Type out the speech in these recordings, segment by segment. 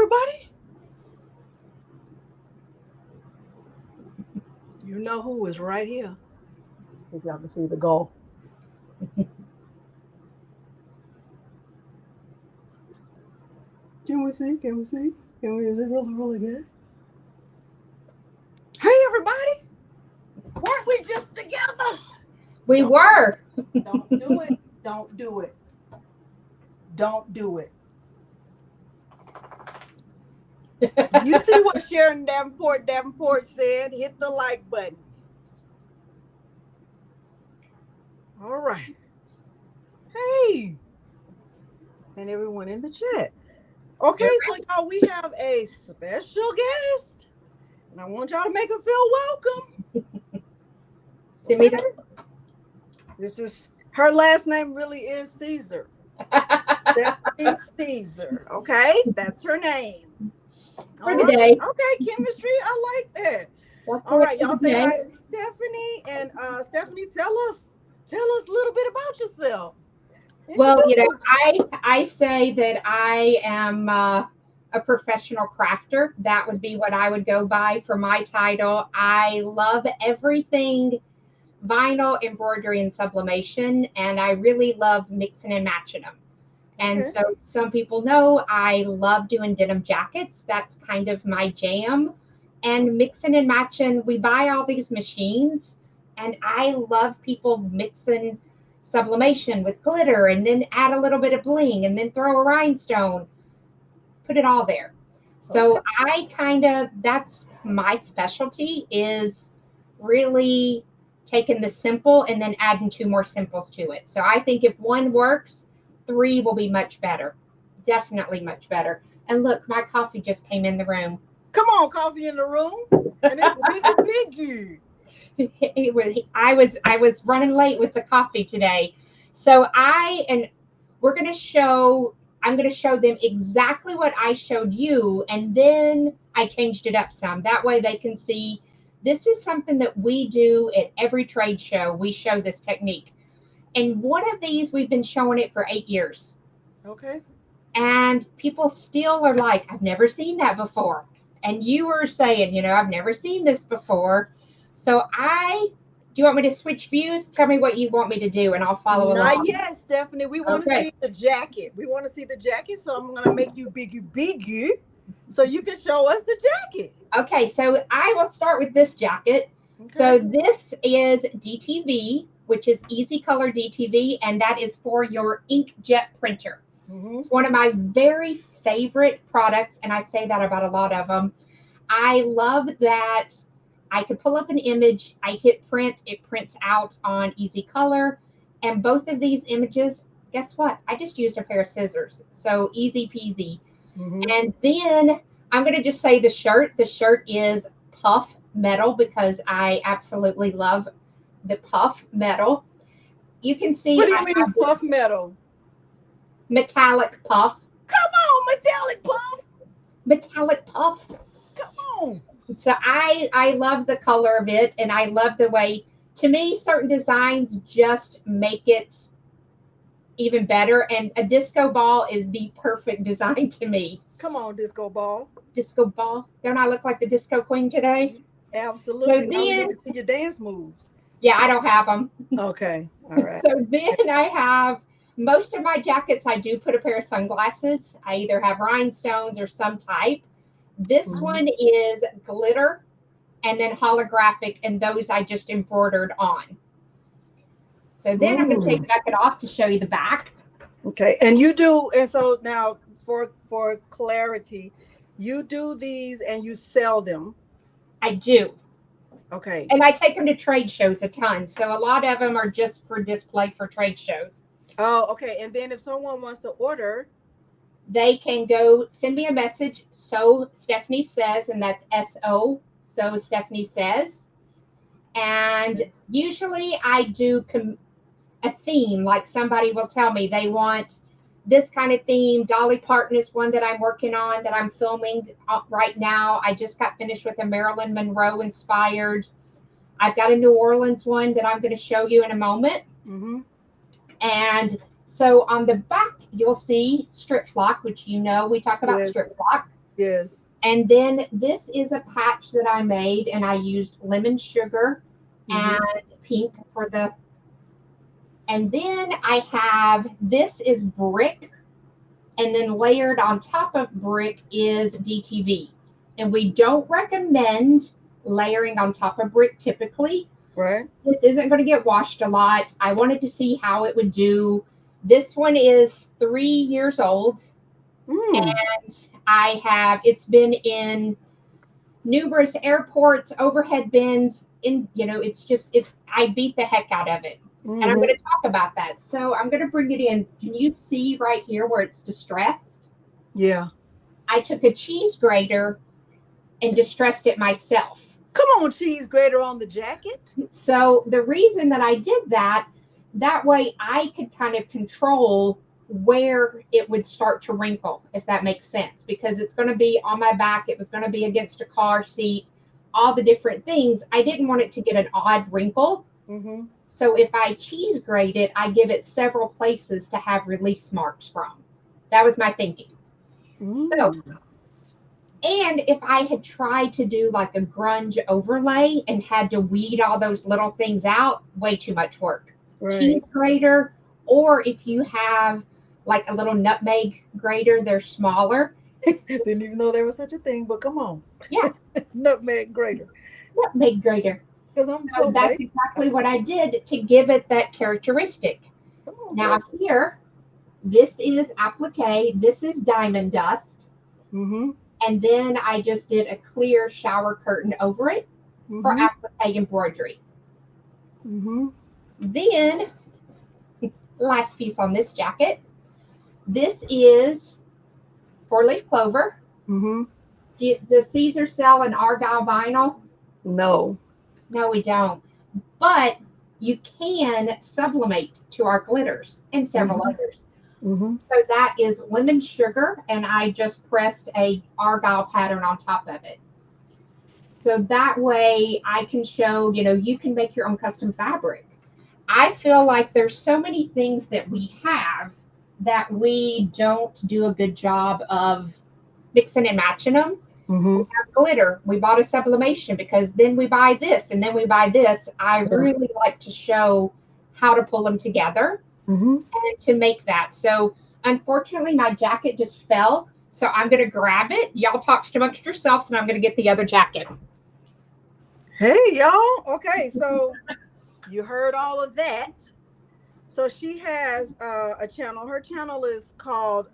everybody. You know who is right here. If y'all can see the goal. Can we see? Can we see? Can we? Is it really, really good? Hey, everybody. Weren't we just together? We Don't, were. don't do it. Don't do it. Don't do it. You see what Sharon Davenport said? Hit the like button. All right. Hey. And everyone in the chat. Okay, so y'all, we have a special guest. And I want y'all to make her feel welcome. See me there? This is her last name really is Caesar. Stephanie Caesar. Okay, that's her name. For the day. Okay, chemistry. I like that. That's All right, y'all say today. hi to Stephanie. And Stephanie, tell us a little bit about yourself. Well, Introduce us. I say that I am a professional crafter. That would be what I would go by for my title. I love everything vinyl, embroidery, and sublimation, and I really love mixing and matching them. And Okay. so some people know I love doing denim jackets. That's kind of my jam. And mixing and matching, we buy all these machines, and I love people mixing sublimation with glitter and then add a little bit of bling and then throw a rhinestone, put it all there. So Okay. I kind of, that's my specialty, is really taking the simple and then adding two more simples to it. So I think if one works, three will be much better. Definitely much better. And look, my coffee just came in the room. Come on, coffee in the room. And it's biggie. I was running late with the coffee today. So we're going to show, I'm going to show them exactly what I showed you, and then I changed it up some. That way they can see this is something that we do at every trade show. We show this technique. And one of these, we've been showing it for 8 years. Okay. And people still are like, I've never seen that before. And you were saying, I've never seen this before. So do you want me to switch views? Tell me what you want me to do and I'll follow Not along. yet, Stephanie. We want to Okay. see the jacket. We want to see the jacket. So I'm going to make you biggie so you can show us the jacket. Okay. So I will start with this jacket. Okay. So this is DTV, which is Easy Color DTV, and that is for your inkjet printer. Mm-hmm. It's one of my very favorite products, and I say that about a lot of them. I love that I could pull up an image, I hit print, it prints out on Easy Color, and both of these images, guess what? I just used a pair of scissors, so easy peasy. Mm-hmm. And then I'm going to just say the shirt. The shirt is puff metal because I absolutely love the puff metal. You can see What do you I mean have puff metal? metallic puff. Come on, metallic puff. Metallic puff. Come on. So I love the color of it, and I love the way, to me, certain designs just make it even better. And a disco ball is the perfect design to me. Come on, disco ball. Disco ball. Don't I look like the disco queen today? So Absolutely. Now we need then, to see your dance moves. yeah, I don't have them. Okay. All right. So then I have most of my jackets, I do put a pair of sunglasses. I either have rhinestones or some type. This one is glitter and then holographic, and those I just embroidered on. So then I'm going to take the jacket off to show you the back. Okay, and you do, and so now for clarity, you do these and you sell them. I do. Okay. And I take them to trade shows a ton. So a lot of them are just for display for trade shows. Oh, okay. And then if someone wants to order, they can go send me a message. So Stephanie says, and that's SO. So Stephanie says. And usually I do a theme, like somebody will tell me they want this kind of theme. Dolly Parton is one that I'm working on, that I'm filming right now. I just got finished with a Marilyn Monroe inspired. I've got a New Orleans one that I'm going to show you in a moment. Mm-hmm. And so on the back, you'll see Stripflock, which we talk about Stripflock. Yes. And then this is a patch that I made, and I used lemon sugar and Mm-hmm. pink for the. And then I have, this is brick, and then layered on top of brick is DTV. And we don't recommend layering on top of brick typically. Right. This isn't going to get washed a lot. I wanted to see how it would do. This one is 3 years old, Mm. and it's been in numerous airports, overhead bins. I beat the heck out of it. And I'm Mm-hmm. going to talk about that. So I'm going to bring it in. Can you see right here where it's distressed? Yeah. I took a cheese grater and distressed it myself. Come on, cheese grater on the jacket. So the reason that I did that, that way I could kind of control where it would start to wrinkle, if that makes sense, because it's going to be on my back. It was going to be against a car seat, all the different things. I didn't want it to get an odd wrinkle. Mm-hmm. So if I cheese grate it, I give it several places to have release marks from. That was my thinking. So, Mm. and if I had tried to do like a grunge overlay and had to weed all those little things out, way too much work. Cheese Right. grater, or if you have like a little nutmeg grater, they're smaller. Didn't even know there was such a thing, but come on. Yeah, Nutmeg grater. nutmeg grater. Because I'm So so that's basic. exactly what I did to give it that characteristic. Come on, Now girl. here, this is applique, this is diamond dust, Mm-hmm. and then I just did a clear shower curtain over it for Mm-hmm. applique embroidery. Mm-hmm. Then, last piece on this jacket, this is four-leaf clover. Mm-hmm. Does Siser sell an argyle vinyl? No. No, we don't. But you can sublimate to our glitters and several Mm-hmm. others. Mm-hmm. So that is lemon sugar, and I just pressed a argyle pattern on top of it. So that way I can show, you can make your own custom fabric. I feel like there's so many things that we have that we don't do a good job of mixing and matching them. We Mm-hmm. have glitter. We bought a sublimation because then we buy this and then we buy this. I Yeah. really like to show how to pull them together Mm-hmm. and to make that. So unfortunately, my jacket just fell. So I'm going to grab it. Y'all talk amongst yourselves, and I'm going to get the other jacket. Hey, y'all. Okay, so you heard all of that. So she has a channel. Her channel is called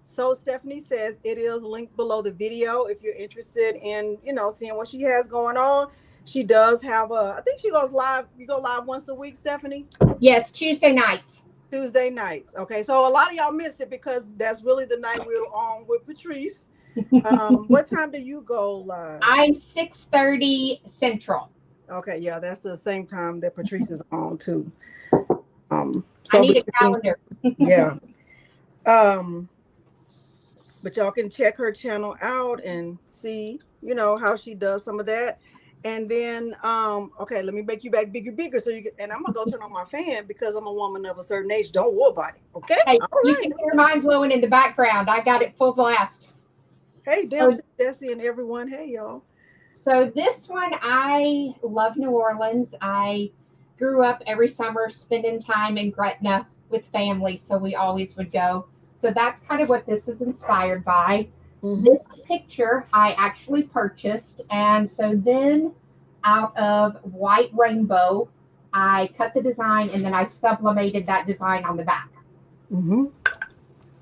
So Stephanie Says. It is linked below the video if you're interested in, seeing what she has going on. She does have I think she goes live. You go live once a week, Stephanie? Yes, Tuesday nights. Tuesday nights. Okay. So a lot of y'all missed it because that's really the night we're on with Patrice. What time do you go live? I'm 6:30 Central. Okay, yeah, that's the same time that Patrice is on too. I So need a between, calendar. yeah. Um, but y'all can check her channel out and see, how she does some of that. And then, okay, let me make you back bigger, so you can, and I'm gonna go turn on my fan because I'm a woman of a certain age. Don't worry about it, okay? Hey, All you right. can hear mine blowing in the background. I got it full blast. Hey, So, Dempsey, Jesse, and everyone. Hey, y'all. so this one, I love New Orleans. I grew up every summer spending time in Gretna with family, so we always would go. So that's kind of what this is inspired by. Mm-hmm. This picture I actually purchased, and so then out of white rainbow, I cut the design and then I sublimated that design on the back. Mm-hmm.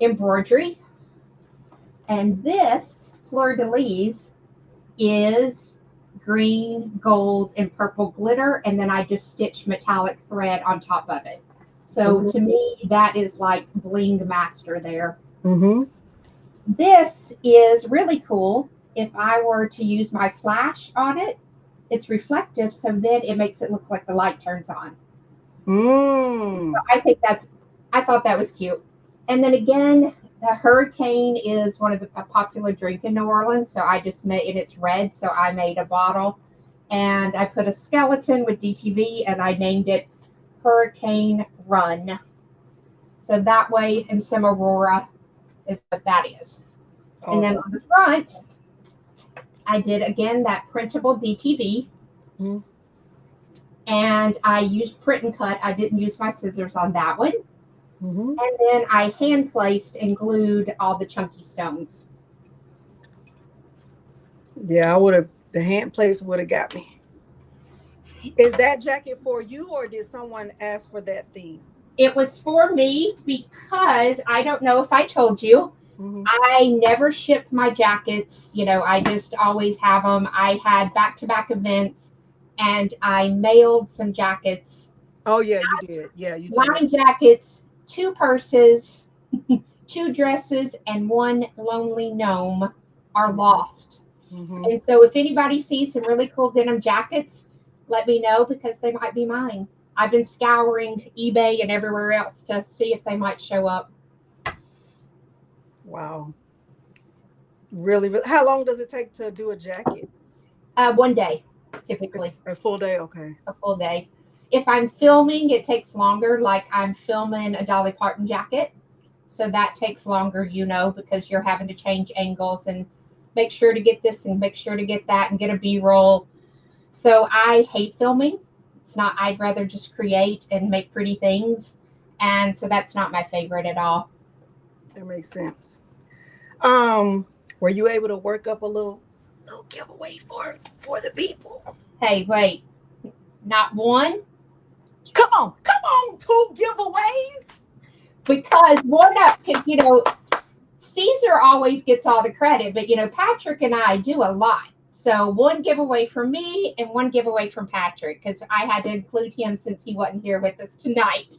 Embroidery. And this fleur de lis is green, gold, and purple glitter. And then I just stitched metallic thread on top of it. So Mm-hmm. to me, that is like bling master there. Mm-hmm. This is really cool. If I were to use my flash on it, it's reflective. So then it makes it look like the light turns on. Mm. I thought that was cute. And then again, the hurricane is one of a popular drink in New Orleans. So I just made, and it's red. So I made a bottle and I put a skeleton with DTV and I named it Hurricane Run. So that way, in some Aurora is what that is. And then Awesome. on the front, I did again that printable DTV, Mm-hmm. and I used print and cut. I didn't use my scissors on that one. Mm-hmm. And then I hand placed and glued all the chunky stones. Yeah, I would have. The hand place would have got me. Is that jacket for you, or did someone ask for that theme? It was for me because I don't know if I told you, Mm-hmm. I never ship my jackets. I just always have them. I had back to back events and I mailed some jackets, Oh yeah, you did. Yeah, you told me. 9 jackets, 2 purses, 2 dresses, and 1 lonely gnome are Mm-hmm. lost. Mm-hmm. And so if anybody sees some really cool denim jackets, let me know because they might be mine. I've been scouring eBay and everywhere else to see if they might show up. Wow. Really, really. How long does it take to do a jacket? One day, typically, A full day. Okay. a full day. If I'm filming, it takes longer. Like I'm filming a Dolly Parton jacket. So that takes longer, because you're having to change angles and make sure to get this and make sure to get that and get a B-roll. So I hate filming. It's not, I'd rather just create and make pretty things. And so that's not my favorite at all. That makes sense. Um, were you able to work up a little giveaway for the people? Hey, wait, not one, Come on, 2 giveaways. because one up, because, Caesar always gets all the credit, but, Patrick and I do a lot. So one giveaway from me and one giveaway from Patrick, because I had to include him since he wasn't here with us tonight.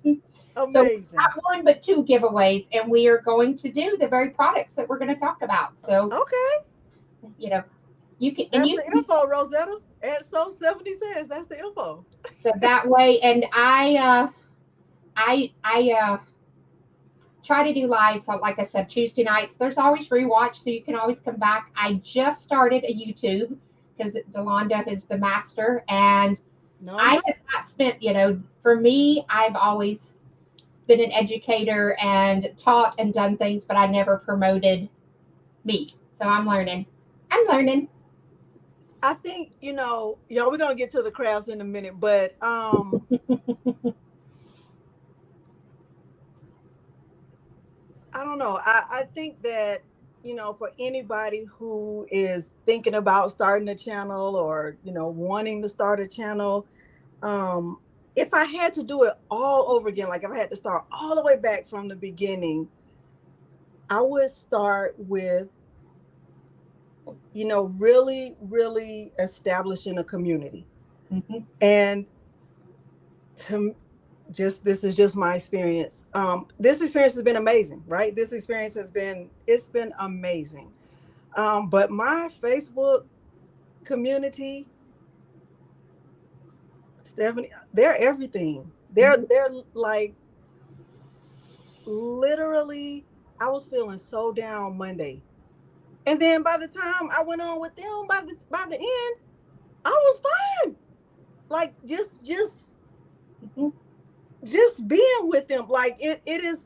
So Amazing. not one, but 2 giveaways, and we are going to do the very products that we're going to talk about. So, Okay, you know, you can, and that's you the can, info, Rosetta. And so 70 says that's the info. so that way, and I try to do live. So, like I said, Tuesday nights. There's always rewatch, so you can always come back. I just started a YouTube because Delonda is the master, and No, I'm I not. have not spent. For me, I've always been an educator and taught and done things, but I never promoted me. So I'm learning. I'm learning. I think we're gonna get to the crafts in a minute, but I don't know. I think that, for anybody who is thinking about starting a channel or, wanting to start a channel, if I had to do it all over again, like if I had to start all the way back from the beginning, I would start with, really, really establishing a community. Mm-hmm. And to this is just my experience. This experience has been amazing, right? This experience it's been amazing. But my Facebook community, Stephanie, they're everything. They're like literally. I was feeling so down Monday, and then by the time I went on with them, by the end, I was fine. Like Mm-hmm. just being with them, like it is.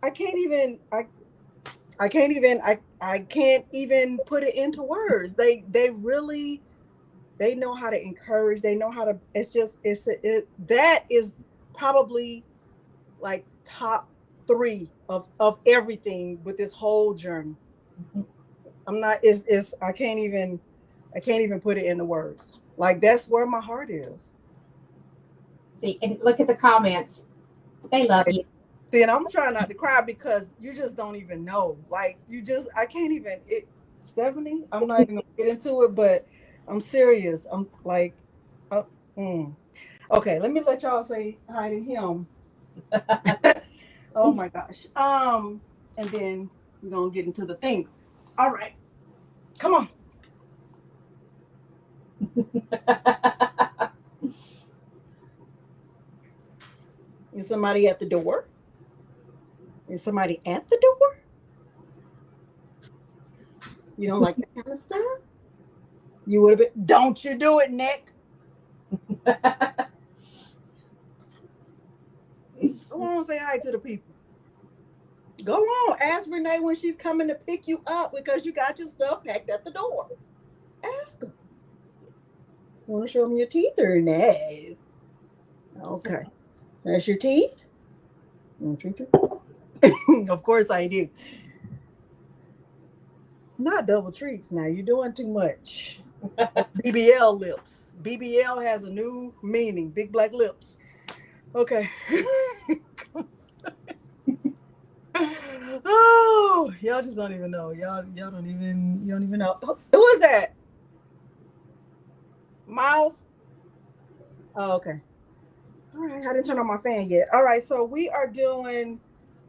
I can't even. I can't even put it into words. They really they know how to encourage. They know how to. It's just that is probably like top three of everything with this whole journey. Mm-hmm. I'm not. It's I can't even put it into words. Like that's where my heart is. See, and look at the comments. They love Like you. see, and I'm trying not to cry because you just don't even know. Like I can't even. 70. I'm not even gonna get into it, but I'm serious. I'm like, uh, mm. Okay. Let me let y'all say hi to him. Oh my gosh. And then we're gonna get into the things. All right, come on. Is somebody at the door? Is somebody at the door? You don't like that kind of stuff? You would have been. Don't you do it, Nick? Go on, say hi to the people. Go on. Ask Renee when she's coming to pick you up because you got your stuff packed at the door. Ask her. Want to show me your teeth or no? Okay. That's your teeth? Of course I do. Not double treats now. You're doing too much. BBL lips. BBL has a new meaning. Big black lips. Okay. Oh, y'all just don't even know. Y'all don't even know. Who is that? Miles? Oh, okay. All right. I didn't turn on my fan yet. All right. So we are doing.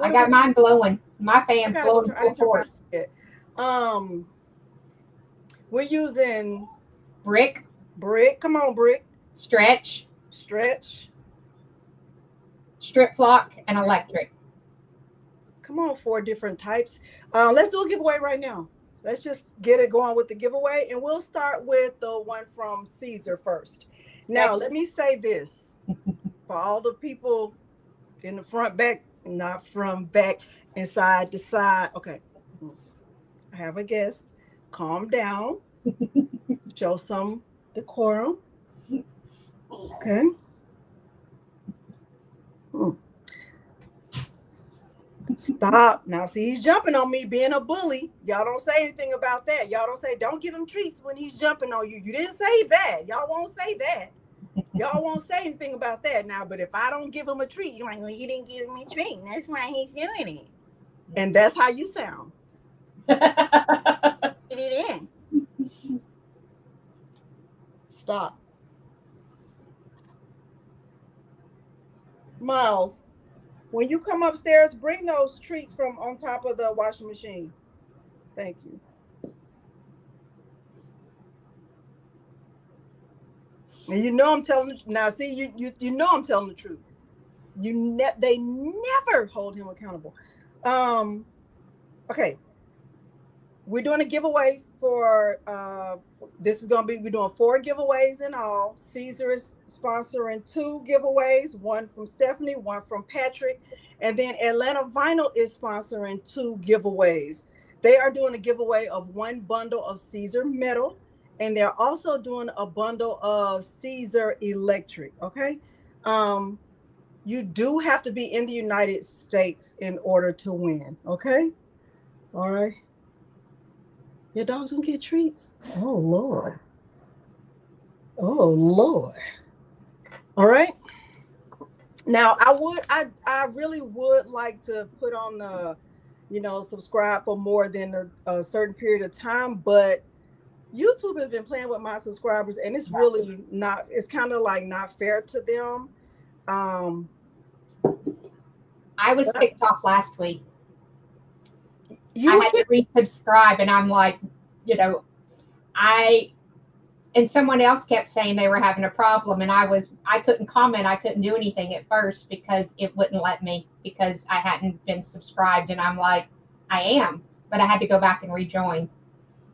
I What are we got doing? mine blowing. My I fan's gotta go blowing turn. I full didn't turn mine force. yet. Um, we're using Brick, brick. Come on, brick. stretch, Stretch. Stripflock, and electric. Come on, 4 different types. Let's do a giveaway right now. Let's just get it going with the giveaway, and we'll start with the one from Siser first. Now, Okay. let me say this for all the people in the front, back, not from back, and side to side. Okay, I have a guest. Calm down. Show some decorum. Okay. Hmm. Stop. Now, see, he's jumping on me being a bully. Y'all don't say anything about that. Y'all don't say, don't give him treats when he's jumping on you. You didn't say that. Y'all won't say that. Y'all won't say anything about that now. But if I don't give him a treat, you're like, well, you didn't give him a treat. That's why he's doing it. And that's how you sound. Get it in. Stop. Miles, when you come upstairs, bring those treats from on top of the washing machine. Thank you. And you know I'm telling now. See, you know I'm telling the truth. They never hold him accountable. Okay, we're doing a giveaway for this is gonna be we're doing 4 giveaways in all. Siser is sponsoring 2 giveaways, one from Stephanie, one from Patrick, and then Atlanta Vinyl is sponsoring 2 giveaways. They are doing a giveaway of 1 bundle of Siser metal, and they're also doing a bundle of Siser electric. Okay. um you do have to be in the United States in order to win. Okay. All right. Your dogs don't get treats. Oh Lord. Oh Lord. All right. Now I really would like to put on the, subscribe for more than a certain period of time, but YouTube has been playing with my subscribers and it's really not, it's kind of like not fair to them. Um I was kicked off last week. you I were had to resubscribe, and I'm like, you know, I and someone else kept saying they were having a problem, and I couldn't comment, I couldn't do anything at first because it wouldn't let me because I hadn't been subscribed, and I'm like, I am, but I had to go back and rejoin.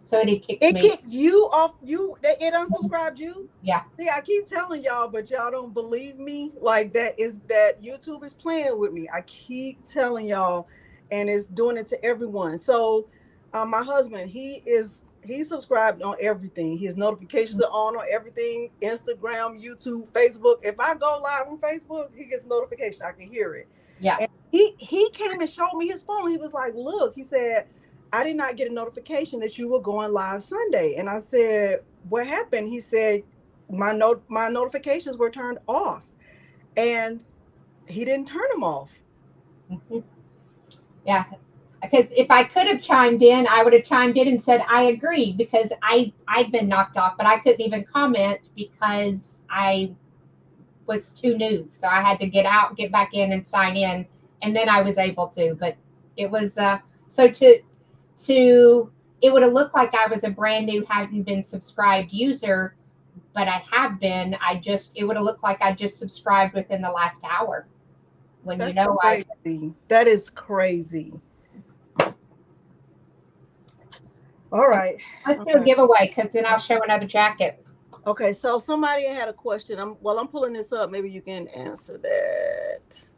So it kicked me. It kicked you off. It unsubscribed you. Yeah. See, I keep telling y'all, but y'all don't believe me. Like that YouTube is playing with me. I keep telling y'all, and it's doing it to everyone. So, my husband, he's subscribed on everything. His notifications are on everything: Instagram, YouTube, Facebook. If I go live on Facebook, he gets a notification. I can hear it. Yeah. And he came and showed me his phone. He was like, "Look," he said, I did not get a notification that you were going live Sunday. And I said, what happened? He said, my notifications were turned off. And he didn't turn them off. Mm-hmm. Yeah. Because if I could have chimed in, I would have chimed in and said, I agree, because I'd been knocked off, but I couldn't even comment because I was too new. So I had to get out, get back in and sign in. And then I was able to, but it was, so it would have looked like I was a brand new, hadn't been subscribed user, but I have been. It would have looked like I just subscribed within the last hour. When That's crazy. That is crazy. All right. Let's do a giveaway because then I'll show another jacket. Okay, so somebody had a question. I'm pulling this up. Maybe you can answer that.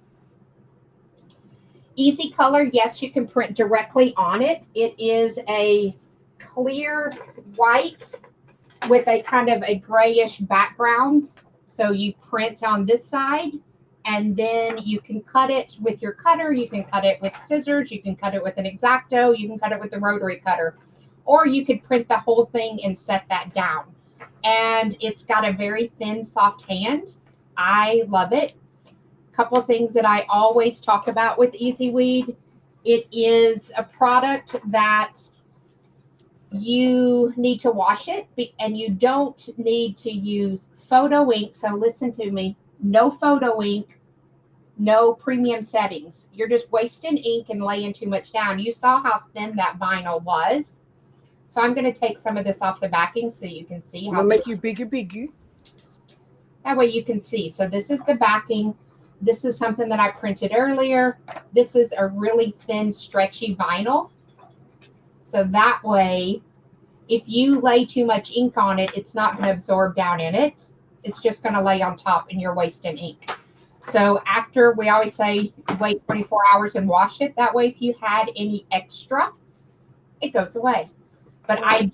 Easy color, yes, you can print directly on it. It is a clear white with a kind of a grayish background. So you print on this side, and then you can cut it with your cutter. You can cut it with scissors. You can cut it with an X-Acto. You can cut it with a rotary cutter. Or you could print the whole thing and set that down. And it's got a very thin, soft hand. I love it. Couple of things that I always talk about with Easy Weed. It is a product that you need to wash it, and you don't need to use photo ink. So listen to me, no photo ink, no premium settings. You're just wasting ink and laying too much down. You saw how thin that vinyl was. So I'm going to take some of this off the backing so you can see how. I'll make you bigger. That way you can see. So this is the backing. This is something that I printed earlier. This is a really thin, stretchy vinyl. So that way, if you lay too much ink on it, it's not going to absorb down in it. It's just going to lay on top and you're wasting ink. So after, we always say, wait 24 hours and wash it. That way, if you had any extra, it goes away. But I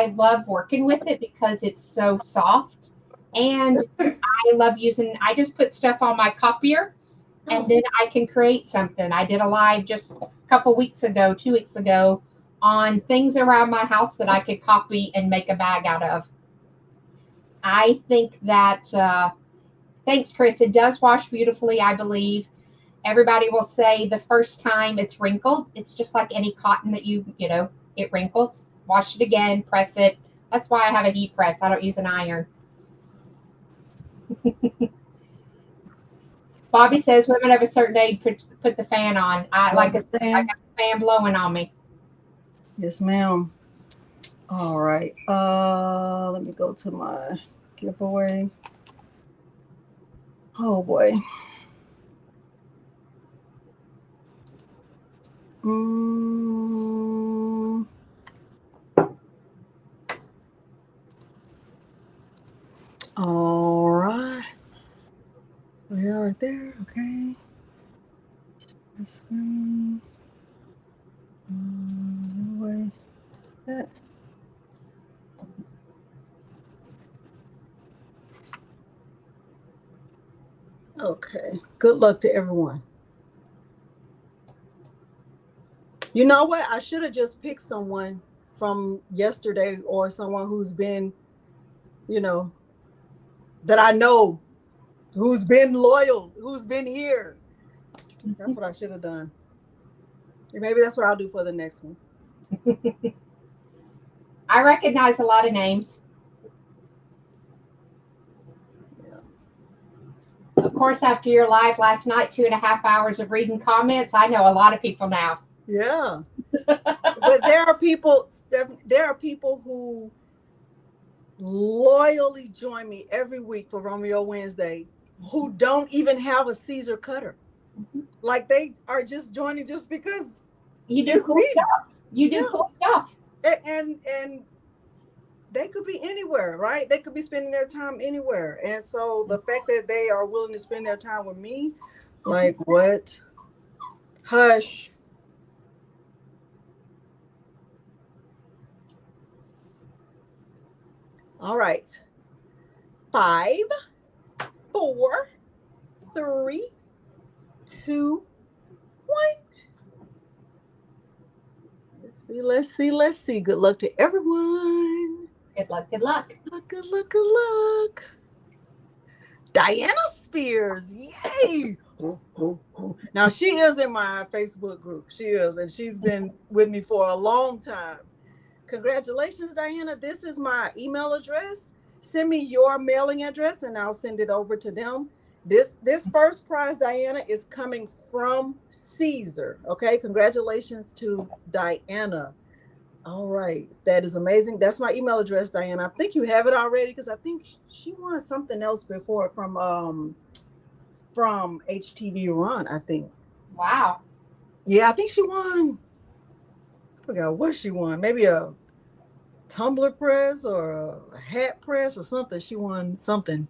love working with it because it's so soft. And I love using, I just put stuff on my copier and then I can create something. I did a live just a couple weeks ago, 2 weeks ago, on things around my house that I could copy and make a bag out of. I think that, thanks, Chris. It does wash beautifully, I believe. Everybody will say the first time it's wrinkled, it's just like any cotton that you know, it wrinkles. Wash it again, press it. That's why I have a heat press. I don't use an iron. Bobby says women of a certain age put the fan on. I got the fan blowing on me. Yes, ma'am. All right. Let me go to my giveaway. Oh boy. All right. We are right there. Okay. The screen. Anyway, that. Okay. Good luck to everyone. You know what? I should have just picked someone from yesterday or someone who's been, you know, that I know, who's been loyal, who's been here. That's what I should have done. Maybe that's what I'll do for the next one. I recognize a lot of names. Yeah. Of course, after your live last night, 2.5 hours of reading comments, I know a lot of people now. Yeah. But there are people who loyally join me every week for Romeo Wednesday who don't even have a Siser cutter. Like they are just joining just because you do cool stuff. You do cool stuff. And they could be anywhere, right? They could be spending their time anywhere. And so the fact that they are willing to spend their time with me, like what? Hush. All right. 5, 4, 3, 2, 1. Let's see. Good luck to everyone. Good luck. Good luck. Good luck. Diana Spears. Yay. Now she is in my Facebook group. She is, and she's been with me for a long time. Congratulations, Diana. This is my email address. Send me your mailing address and I'll send it over to them. This first prize, Diana, is coming from Siser. Okay, congratulations to Diana. All right, that is amazing. That's my email address, Diana. I think you have it already because I think she won something else before from HTV Run, I think. Wow. Yeah, I think she won. I forgot what she won. Maybe a tumbler press or a hat press or something. She won something.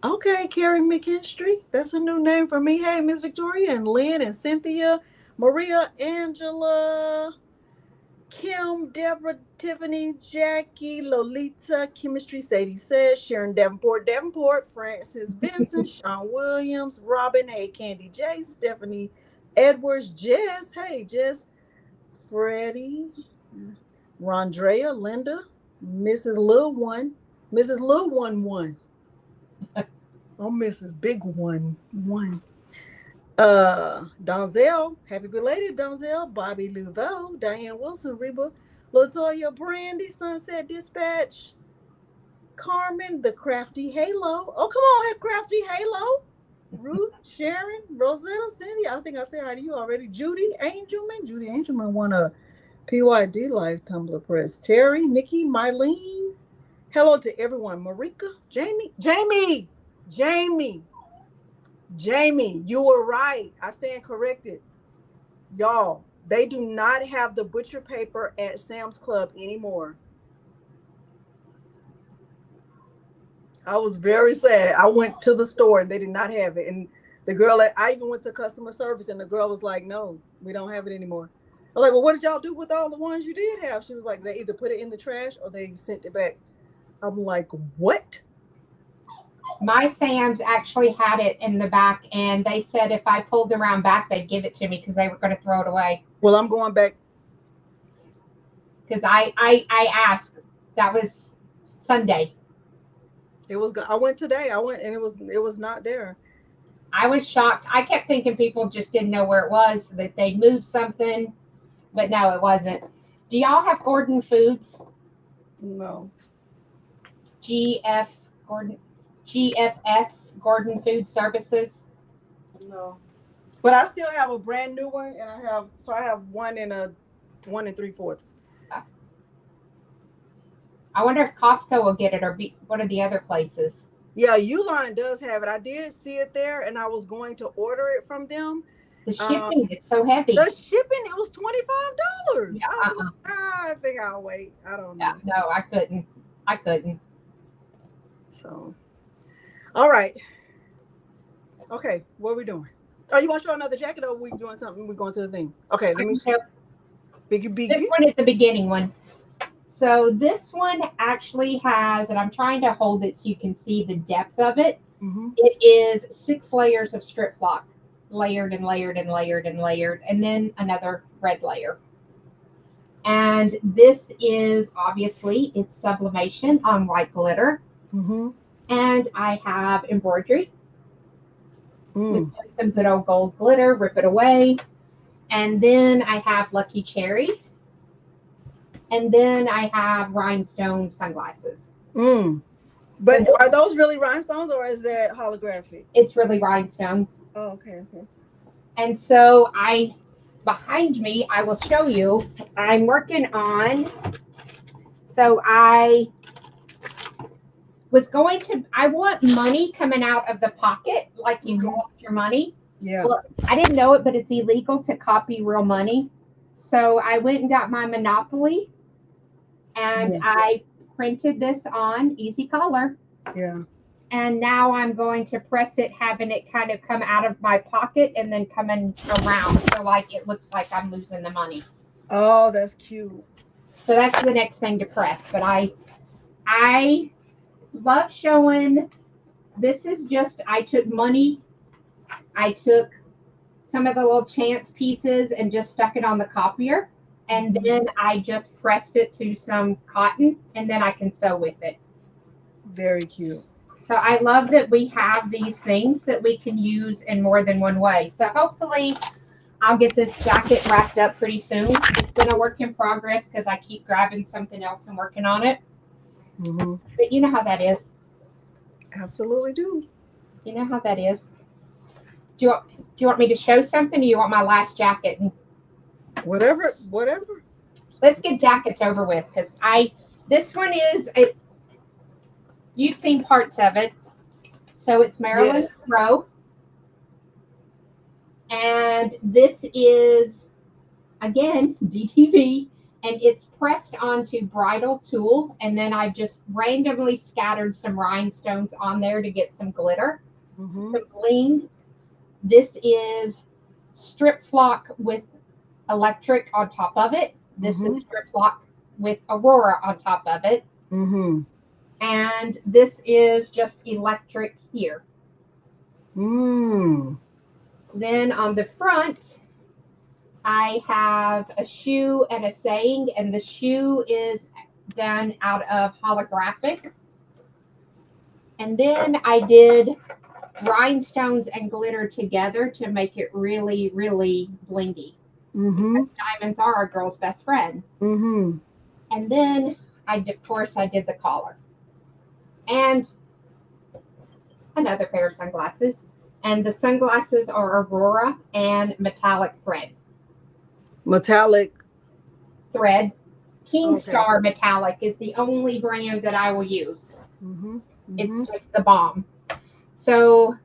Okay, Carrie McKinstry. That's a new name for me. Hey, Miss Victoria and Lynn and Cynthia, Maria, Angela, Kim, Deborah, Tiffany, Jackie, Lolita, Chemistry, Sadie says, Sharon Davenport, Francis Vincent, Sean Williams, Robin, hey, Candy J, Stephanie Edwards, Jess, hey, Jess, Freddie, Rondrea, Linda, Mrs. Lil One, Mrs. Lil One One. Oh, Mrs. Big One One. Donzel, happy belated Donzel, Bobby Louveau, Diane Wilson, Reba, Latoya Brandy, Sunset Dispatch, Carmen, the Crafty Halo. Oh, come on, Crafty Halo. Ruth, Sharon, Rosetta, Cindy. I think I said hi to you already. Judy Angelman. Judy Angelman won a PYD Life Tumblr Press. Terry, Nikki, Mylene. Hello to everyone. Marika, Jamie, you were right. I stand corrected. Y'all, they do not have the butcher paper at Sam's Club anymore. I was very sad. I went to the store and they did not have it. And the girl, I even went to customer service and the girl was like, no, we don't have it anymore. I was like, well, what did y'all do with all the ones you did have? She was like, they either put it in the trash or they sent it back. I'm like, what? My Sam's actually had it in the back, and they said if I pulled around back, they'd give it to me because they were going to throw it away. Well, I'm going back. Because I asked. That was Sunday. It was. I went today. I went and it was not there. I was shocked. I kept thinking people just didn't know where it was, that they moved something, but no, it wasn't. Do y'all have Gordon Foods? No. GFS, Gordon Food Services? No. But I still have a brand new one, and I have one and 3/4. I wonder if Costco will get it, or one of the other places. Yeah, Uline does have it. I did see it there, and I was going to order it from them. The shipping, it's so heavy. The shipping, it was $25. Yeah, I think I'll wait. I don't know. Yeah, no, I couldn't. So, all right. Okay, what are we doing? Oh, you want to show another jacket, or are we doing something? We're going to the thing. Okay, let me see. Biggie. This one is the beginning one. So this one actually has, and I'm trying to hold it so you can see the depth of it. Mm-hmm. It is 6 layers of Stripflock, layered and layered and layered and layered, and then another red layer. And this is obviously, it's sublimation on white glitter. Mm-hmm. And I have embroidery with some good old gold glitter, rip it away. And then I have lucky cherries. And then I have rhinestone sunglasses. But are those really rhinestones, or is that holographic? It's really rhinestones. Oh, okay. And so behind me, I will show you, I'm working on, so I want money coming out of the pocket, like you lost your money. Yeah. Well, I didn't know it, but it's illegal to copy real money. So I went and got my Monopoly. And I printed this on Easy Color. Yeah. And now I'm going to press it, having it kind of come out of my pocket and then coming around. So like it looks like I'm losing the money. Oh, that's cute. So that's the next thing to press. But I love showing, this is just, I took money. I took some of the little chance pieces and just stuck it on the copier. And then I just pressed it to some cotton, and then I can sew with it. Very cute. So I love that we have these things that we can use in more than one way. So hopefully I'll get this jacket wrapped up pretty soon. It's been a work in progress because I keep grabbing something else and working on it. Mm-hmm. But you know how that is. Absolutely do. You know how that is. Do you want me to show something, or you want my last jacket? Whatever. Let's get jackets over with, because this one is, you've seen parts of it. So it's Marilyn Monroe. And this is, again, DTV. and it's pressed onto bridal tulle, and then I've just randomly scattered some rhinestones on there to get some glitter, some bling. This is Stripflock with electric on top of it. This is Stripflock with Aurora on top of it. And this is just electric here. Then on the front, I have a shoe and a saying, and the shoe is done out of holographic. And then I did rhinestones and glitter together to make it really, really blingy. Because diamonds are a girl's best friend. And then of course, I did the collar. And another pair of sunglasses. And the sunglasses are Aurora and metallic thread. Metallic thread. King Star Metallic is the only brand that I will use. It's just the bomb. So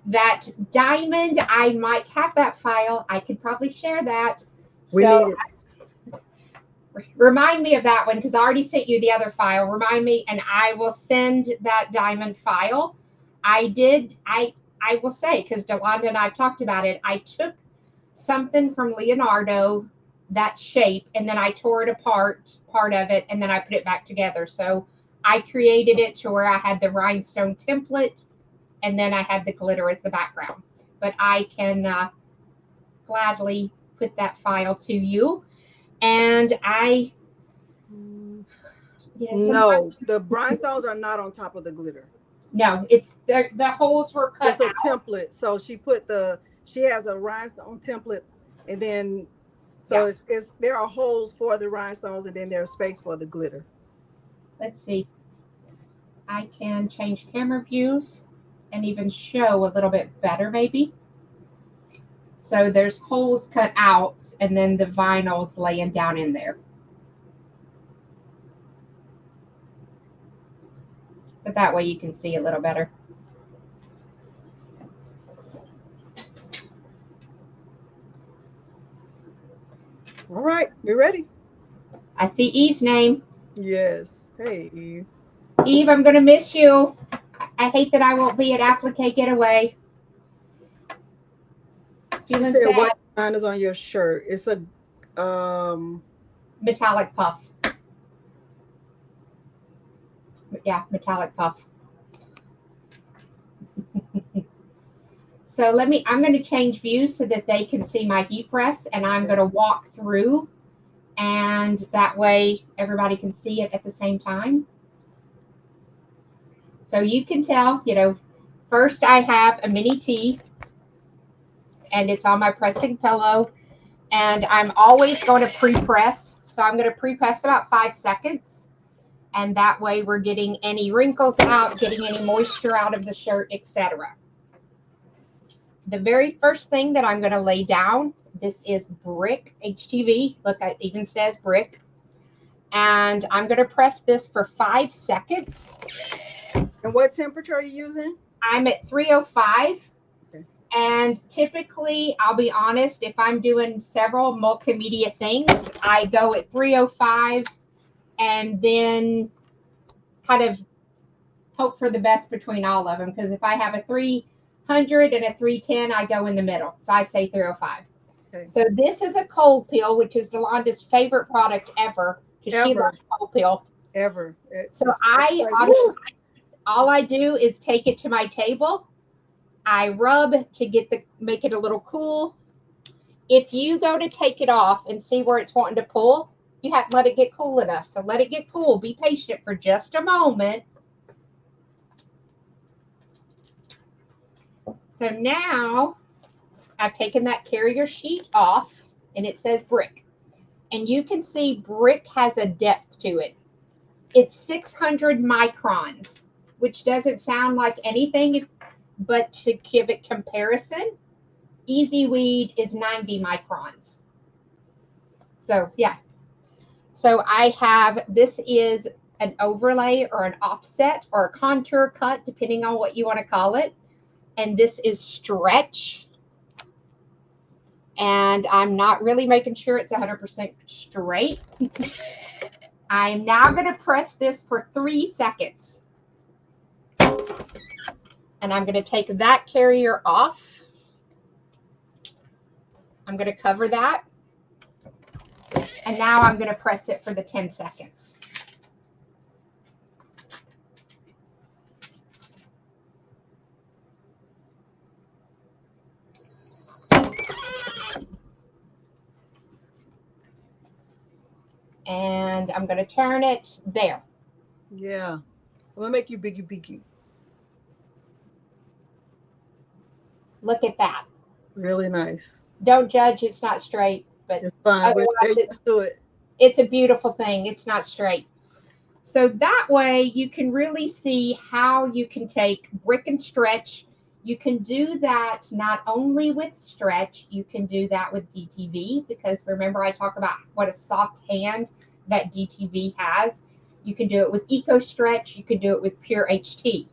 that diamond, I might have that file. I could probably share that. We need it. Remind me of that one, because I already sent you the other file. Remind me, and I will send that diamond file. I will say, because Delonda and I talked about it, I took something from Leonardo, that shape, and then I tore it apart, part of it, and then I put it back together. So I created it to where I had the rhinestone template, and then I had the glitter as the background. But I can gladly put that file to you. And no, the rhinestones are not on top of the glitter. No, it's the holes were cut. It's a template. So she has a rhinestone template, and then it's there are holes for the rhinestones, and then there's space for the glitter. Let's see. I can change camera views and even show a little bit better, maybe. So there's holes cut out, and then the vinyl's laying down in there. But that way you can see a little better. All right, we ready? I see Eve's name. Yes. Hey, Eve. Eve, I'm going to miss you. I hate that I won't be at Applique Getaway. She said what design is on your shirt? It's a metallic puff. Yeah, metallic puff. So I'm going to change views so that they can see my heat press, and I'm going to walk through, and that way everybody can see it at the same time. So you can tell, first I have a mini tee, and it's on my pressing pillow, and I'm always going to pre-press. So I'm going to pre-press about 5 seconds, and that way we're getting any wrinkles out, getting any moisture out of the shirt, etc. The very first thing that I'm going to lay down, this is brick HTV. Look, it even says brick. And I'm going to press this for 5 seconds. And what temperature are you using? I'm at 305. Okay. And typically, I'll be honest, if I'm doing several multimedia things, I go at 305 and then kind of hope for the best between all of them. Because if I have a 300 and a 310, I go in the middle. So I say 305. Okay. So this is a cold peel, which is Delonda's favorite product ever. Because she loves cold peel. Ever. So all I do is take it to my table. I rub to make it a little cool. If you go to take it off and see where it's wanting to pull, you have to let it get cool enough. So let it get cool. Be patient for just a moment. So now I've taken that carrier sheet off, and it says brick. And you can see brick has a depth to it. It's 600 microns, which doesn't sound like anything, but to give it comparison, Easy Weed is 90 microns. So yeah. So this is an overlay or an offset or a contour cut, depending on what you want to call it. And this is stretch. and I'm not really making sure it's 100% straight. I'm now going to press this for 3 seconds. And I'm going to take that carrier off. I'm going to cover that. And now I'm going to press it for the 10 seconds. And I'm going to turn it there. Yeah. I'm going to make you biggie biggie. Look at that. Really nice. Don't judge. It's not straight, but it's fine. We're used to it. It's a beautiful thing. It's not straight. So that way you can really see how you can take brick and stretch. You can do that not only with stretch, you can do that with DTV, because remember I talk about what a soft hand that DTV has. You can do it with Eco Stretch. You can do it with Pure HT.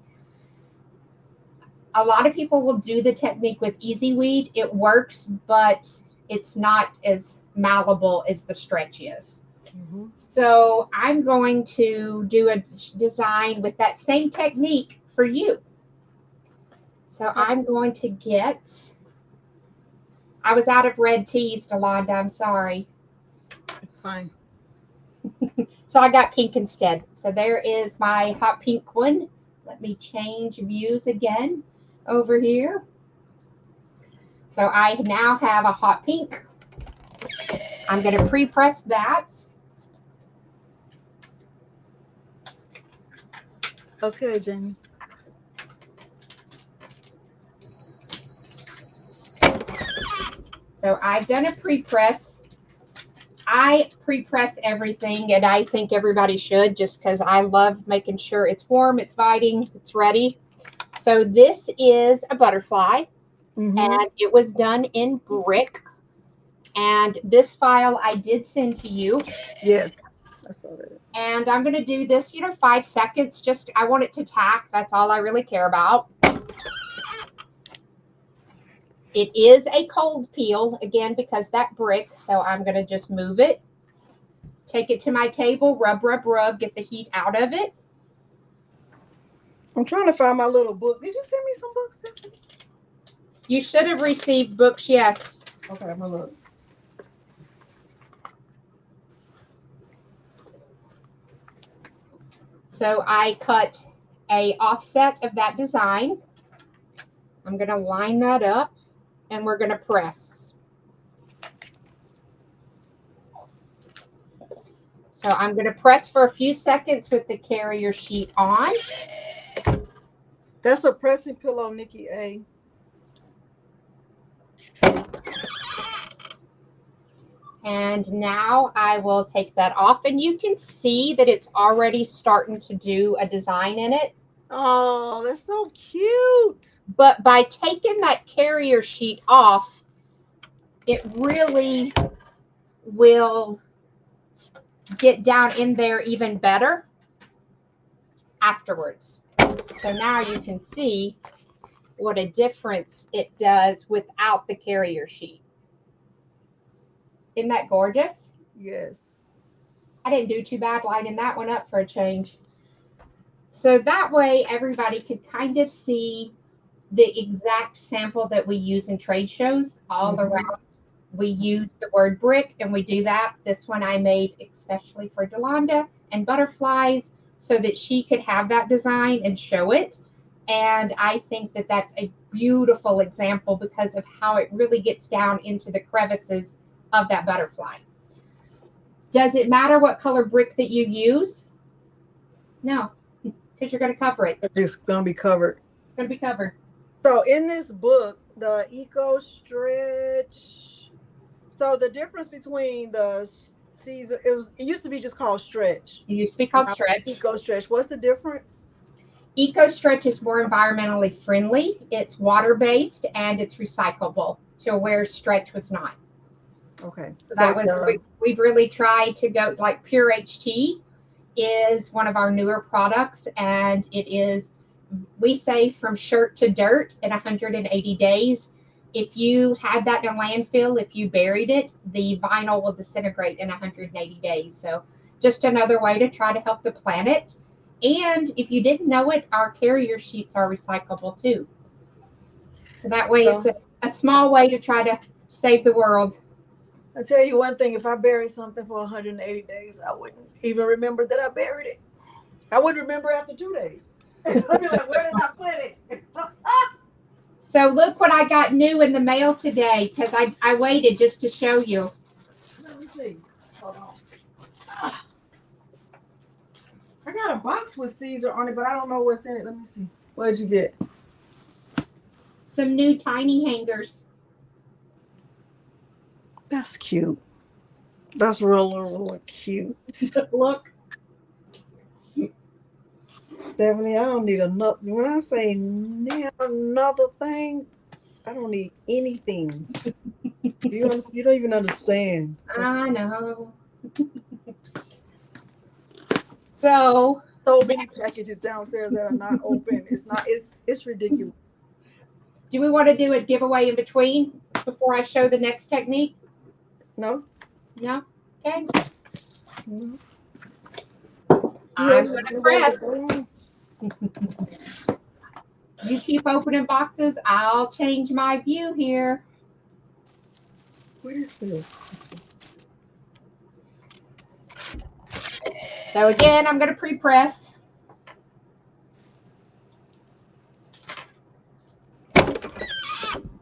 A lot of people will do the technique with Easy Weed. It works, but it's not as malleable as the stretch is. Mm-hmm. So I'm going to do a design with that same technique for you. So I'm going to get, I was out of red tees, Delonda, I'm sorry. Fine. So I got pink instead. So there is my hot pink one. Let me change views again over here. So I now have a hot pink. I'm going to pre-press that. Okay, Jamie. So I've done a pre-press. I pre-press everything, and I think everybody should, just because I love making sure it's warm, it's inviting, it's ready. So this is a butterfly, and it was done in brick. And this file I did send to you. Yes, I saw that. And I'm going to do this, 5 seconds. Just, I want it to tack. That's all I really care about. It is a cold peel, again, because that brick. So I'm going to just move it. Take it to my table, rub, rub, rub, get the heat out of it. I'm trying to find my little book. Did you send me some books, Stephanie? You should have received books, yes. Okay, I'm going to look. So I cut a offset of that design. I'm going to line that up, and we're going to press. So I'm going to press for a few seconds with the carrier sheet on. That's a pressing pillow, Nikki A. And now I will take that off, and you can see that it's already starting to do a design in it. Oh, that's so cute. But by taking that carrier sheet off, it really will get down in there even better afterwards. So now you can see what a difference it does without the carrier sheet. Isn't that gorgeous? Yes. I didn't do too bad lining that one up for a change. So that way everybody could kind of see the exact sample that we use in trade shows all around. We use the word brick, and we do that. This one I made especially for Delonda and butterflies so that she could have that design and show it. And I think that that's a beautiful example because of how it really gets down into the crevices of that butterfly. Does it matter what color brick that you use? No, because you're going to cover it. It's going to be covered. It's going to be covered. So in this book, the Eco Stretch, so the difference between the Siser, it used to be just called Stretch. It used to be called Stretch. Eco Stretch. What's the difference? Eco Stretch is more environmentally friendly. It's water-based and it's recyclable, to where Stretch was not. Okay. So that was, we've really tried to go, like Pure HT is one of our newer products, and it is, we say, from shirt to dirt in 180 days. If you had that in a landfill, if you buried it, the vinyl will disintegrate in 180 days. So just another way to try to help the planet. And if you didn't know it, our carrier sheets are recyclable too. So that way it's a small way to try to save the world. I tell you one thing, if I buried something for 180 days, I wouldn't even remember that I buried it. I would remember after 2 days. I'd be like, where did I put it? So look what I got new in the mail today, because I waited just to show you. Let me see. Hold on. I got a box with Siser on it, but I don't know what's in it. Let me see. What did you get? Some new tiny hangers. That's cute. That's really cute. Look. Stephanie, I don't need another. When I say another thing, I don't need anything. You don't even understand. I know. So Many packages downstairs that are not open. It's ridiculous. Do we want to do a giveaway in between before I show the next technique? No. No? Okay. No. I'm going to press. You keep opening boxes. I'll change my view here. What is this? So again, I'm going to pre-press.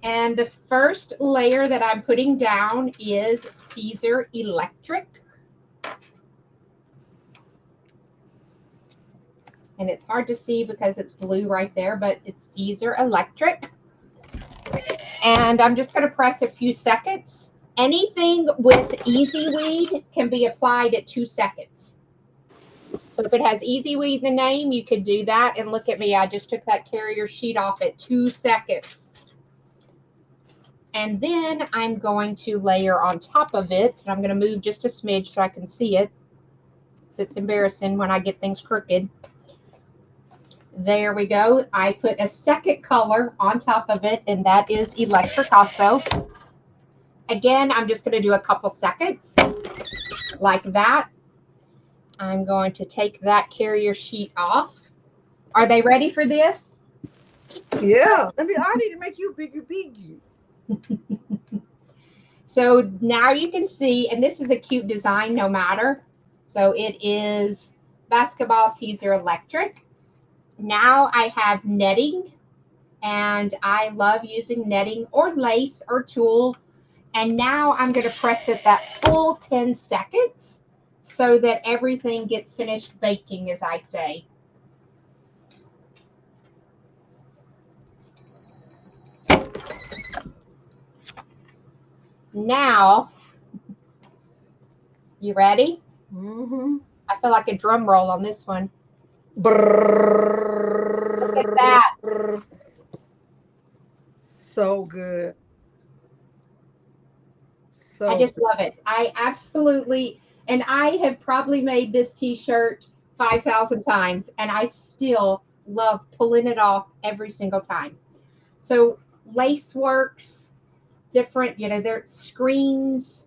And the first layer that I'm putting down is Siser Electric. And it's hard to see because it's blue right there, but it's Siser Electric. And I'm just going to press a few seconds. Anything with Easy Weed can be applied at 2 seconds. So if it has Easy Weed in the name, you could do that. And look at me, I just took that carrier sheet off at 2 seconds. And then I'm going to layer on top of it. And I'm going to move just a smidge so I can see it. Because it's embarrassing when I get things crooked. There we go. I put a second color on top of it, and that is Electric also. Again, I'm just going to do a couple seconds like that. I'm going to take that carrier sheet off. Are they ready for this? Yeah. I need to make you bigger. So now you can see, and this is a cute design no matter. So it is Basketball Siser Electric. Now I have netting, and I love using netting or lace or tulle. And now I'm going to press it that full 10 seconds so that everything gets finished baking, as I say. Now, you ready? Mm-hmm. I feel like a drum roll on this one. Brrr, Look at that. So good. I just love it. I absolutely, and I have probably made this t-shirt 5,000 times, and I still love pulling it off every single time. So lace works, different, there's screens,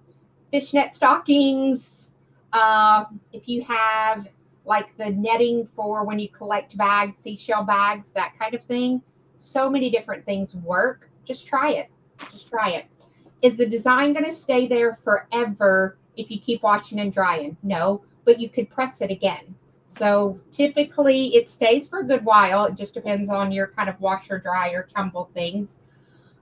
fishnet stockings. If you have like the netting for when you collect bags, seashell bags, that kind of thing. So many different things work. Just try it. Just try it. Is the design going to stay there forever if you keep washing and drying? No, but you could press it again. So typically it stays for a good while. It just depends on your kind of washer, dryer, tumble things.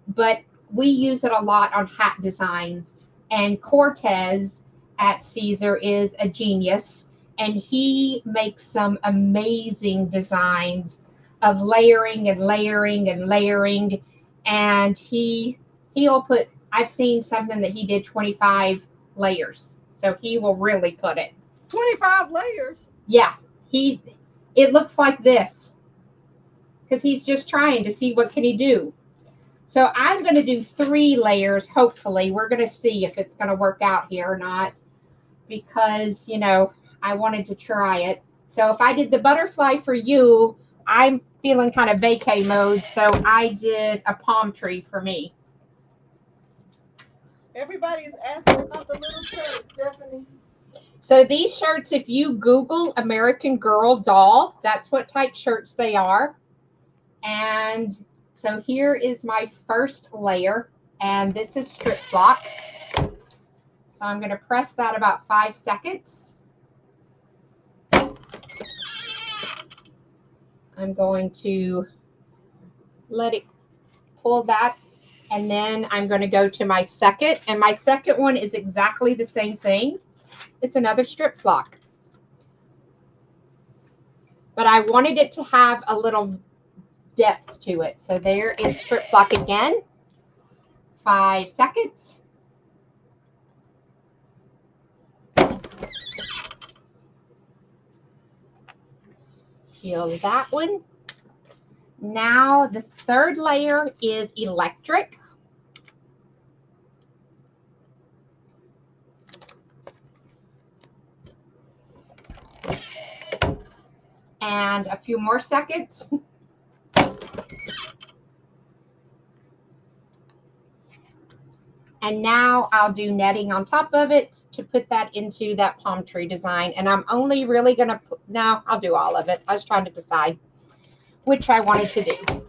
But we use it a lot on hat designs. And Cortez at Siser is a genius. And he makes some amazing designs of layering and layering and layering. And he'll put, I've seen something that he did 25 layers. So he will really put it. 25 layers? Yeah. It looks like this. Because he's just trying to see what can he do. So I'm going to do 3 layers, hopefully. We're going to see if it's going to work out here or not. Because, I wanted to try it. So if I did the butterfly for you, I'm feeling kind of vacay mode. So I did a palm tree for me. Everybody is asking about the little shirt, Stephanie. So these shirts, if you Google American Girl doll, that's what type shirts they are. And so here is my first layer, and this is Stripflock. So I'm going to press that about 5 seconds. I'm going to let it pull that, and then I'm going to go to my second, and my second one is exactly the same thing. It's another Stripflock. But I wanted it to have a little depth to it. So there is Stripflock again. 5 seconds. Peel that one. Now the third layer is electric. And a few more seconds. And now I'll do netting on top of it to put that into that palm tree design. And I'm only really going to put, no, I'll do all of it. I was trying to decide which I wanted to do.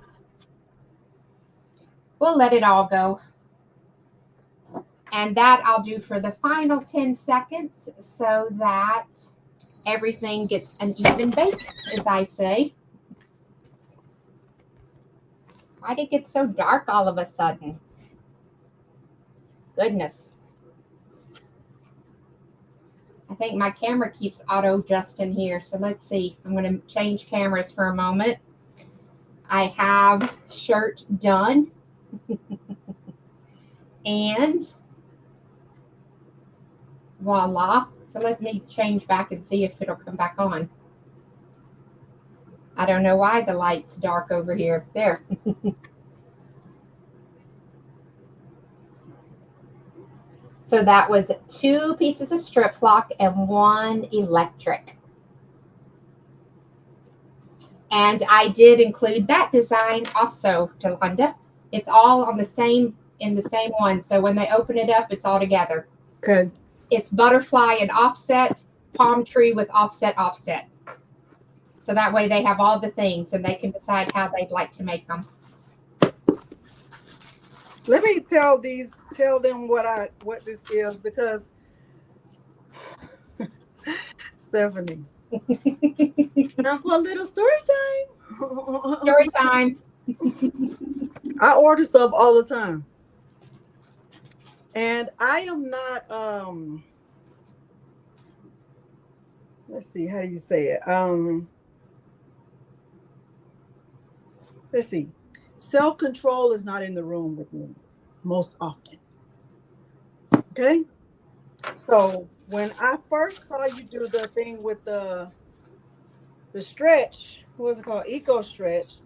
We'll let it all go. And that I'll do for the final 10 seconds so that everything gets an even bake, as I say. Why did it get so dark all of a sudden? Goodness. I think my camera keeps auto-adjusting here. So let's see. I'm going to change cameras for a moment. I have shirt done. And voila. So let me change back and see if it'll come back on. I don't know why the light's dark over here. There. So that was 2 pieces of Stripflock and 1 electric. And I did include that design also, Delonda. It's all on the same, in the same one. So when they open it up, it's all together. Okay. It's butterfly and offset, palm tree with offset, offset. So that way they have all the things and they can decide how they'd like to make them. Let me tell them what this is, because Stephanie. Now for a little story time. Story time. I order stuff all the time. And I am not let's see, how do you say it? Let's see. Self-control is not in the room with me most often. Okay? So when I first saw you do the thing with the stretch, what was it called? Eco stretch.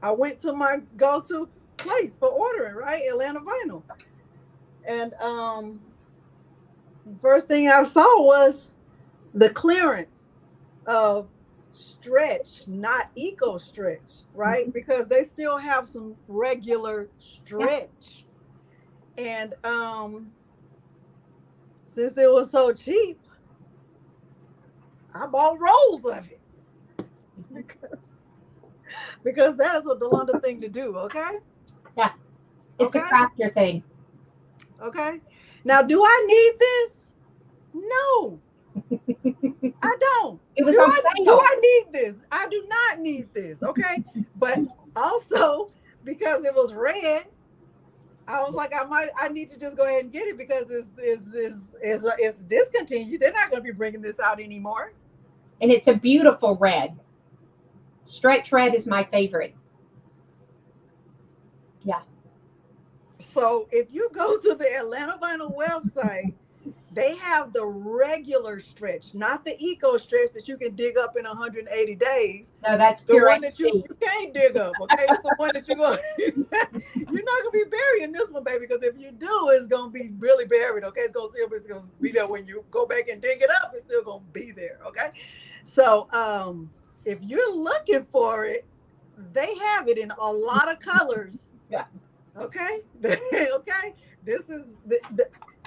I went to my go-to place for ordering, right? Atlanta Vinyl. And first thing I saw was the clearance of stretch, not eco stretch, right? Mm-hmm. Because they still have some regular stretch. Yeah. And since it was so cheap, I bought rolls of it. Because that is a Delonda thing to do, okay? Yeah. It's okay? A crafter thing. Okay. Now, do I need this? No. I don't. It was on sale. Do I need this? I do not need this. Okay. But also, because it was red, I was like, I need to just go ahead and get it because it's discontinued. They're not going to be bringing this out anymore. And it's a beautiful red. Stretch red is my favorite. Yeah. So if you go to the Atlanta Vinyl website, they have the regular stretch, not the eco stretch that you can dig up in 180 days. No, that's the one that you can't dig up. Okay, it's the one that you're not gonna be burying this one, baby. Because if you do, it's gonna be really buried. Okay, it's gonna be there when you go back and dig it up. It's still gonna be there. Okay, so if you're looking for it, they have it in a lot of colors. Yeah. Okay. Okay. This is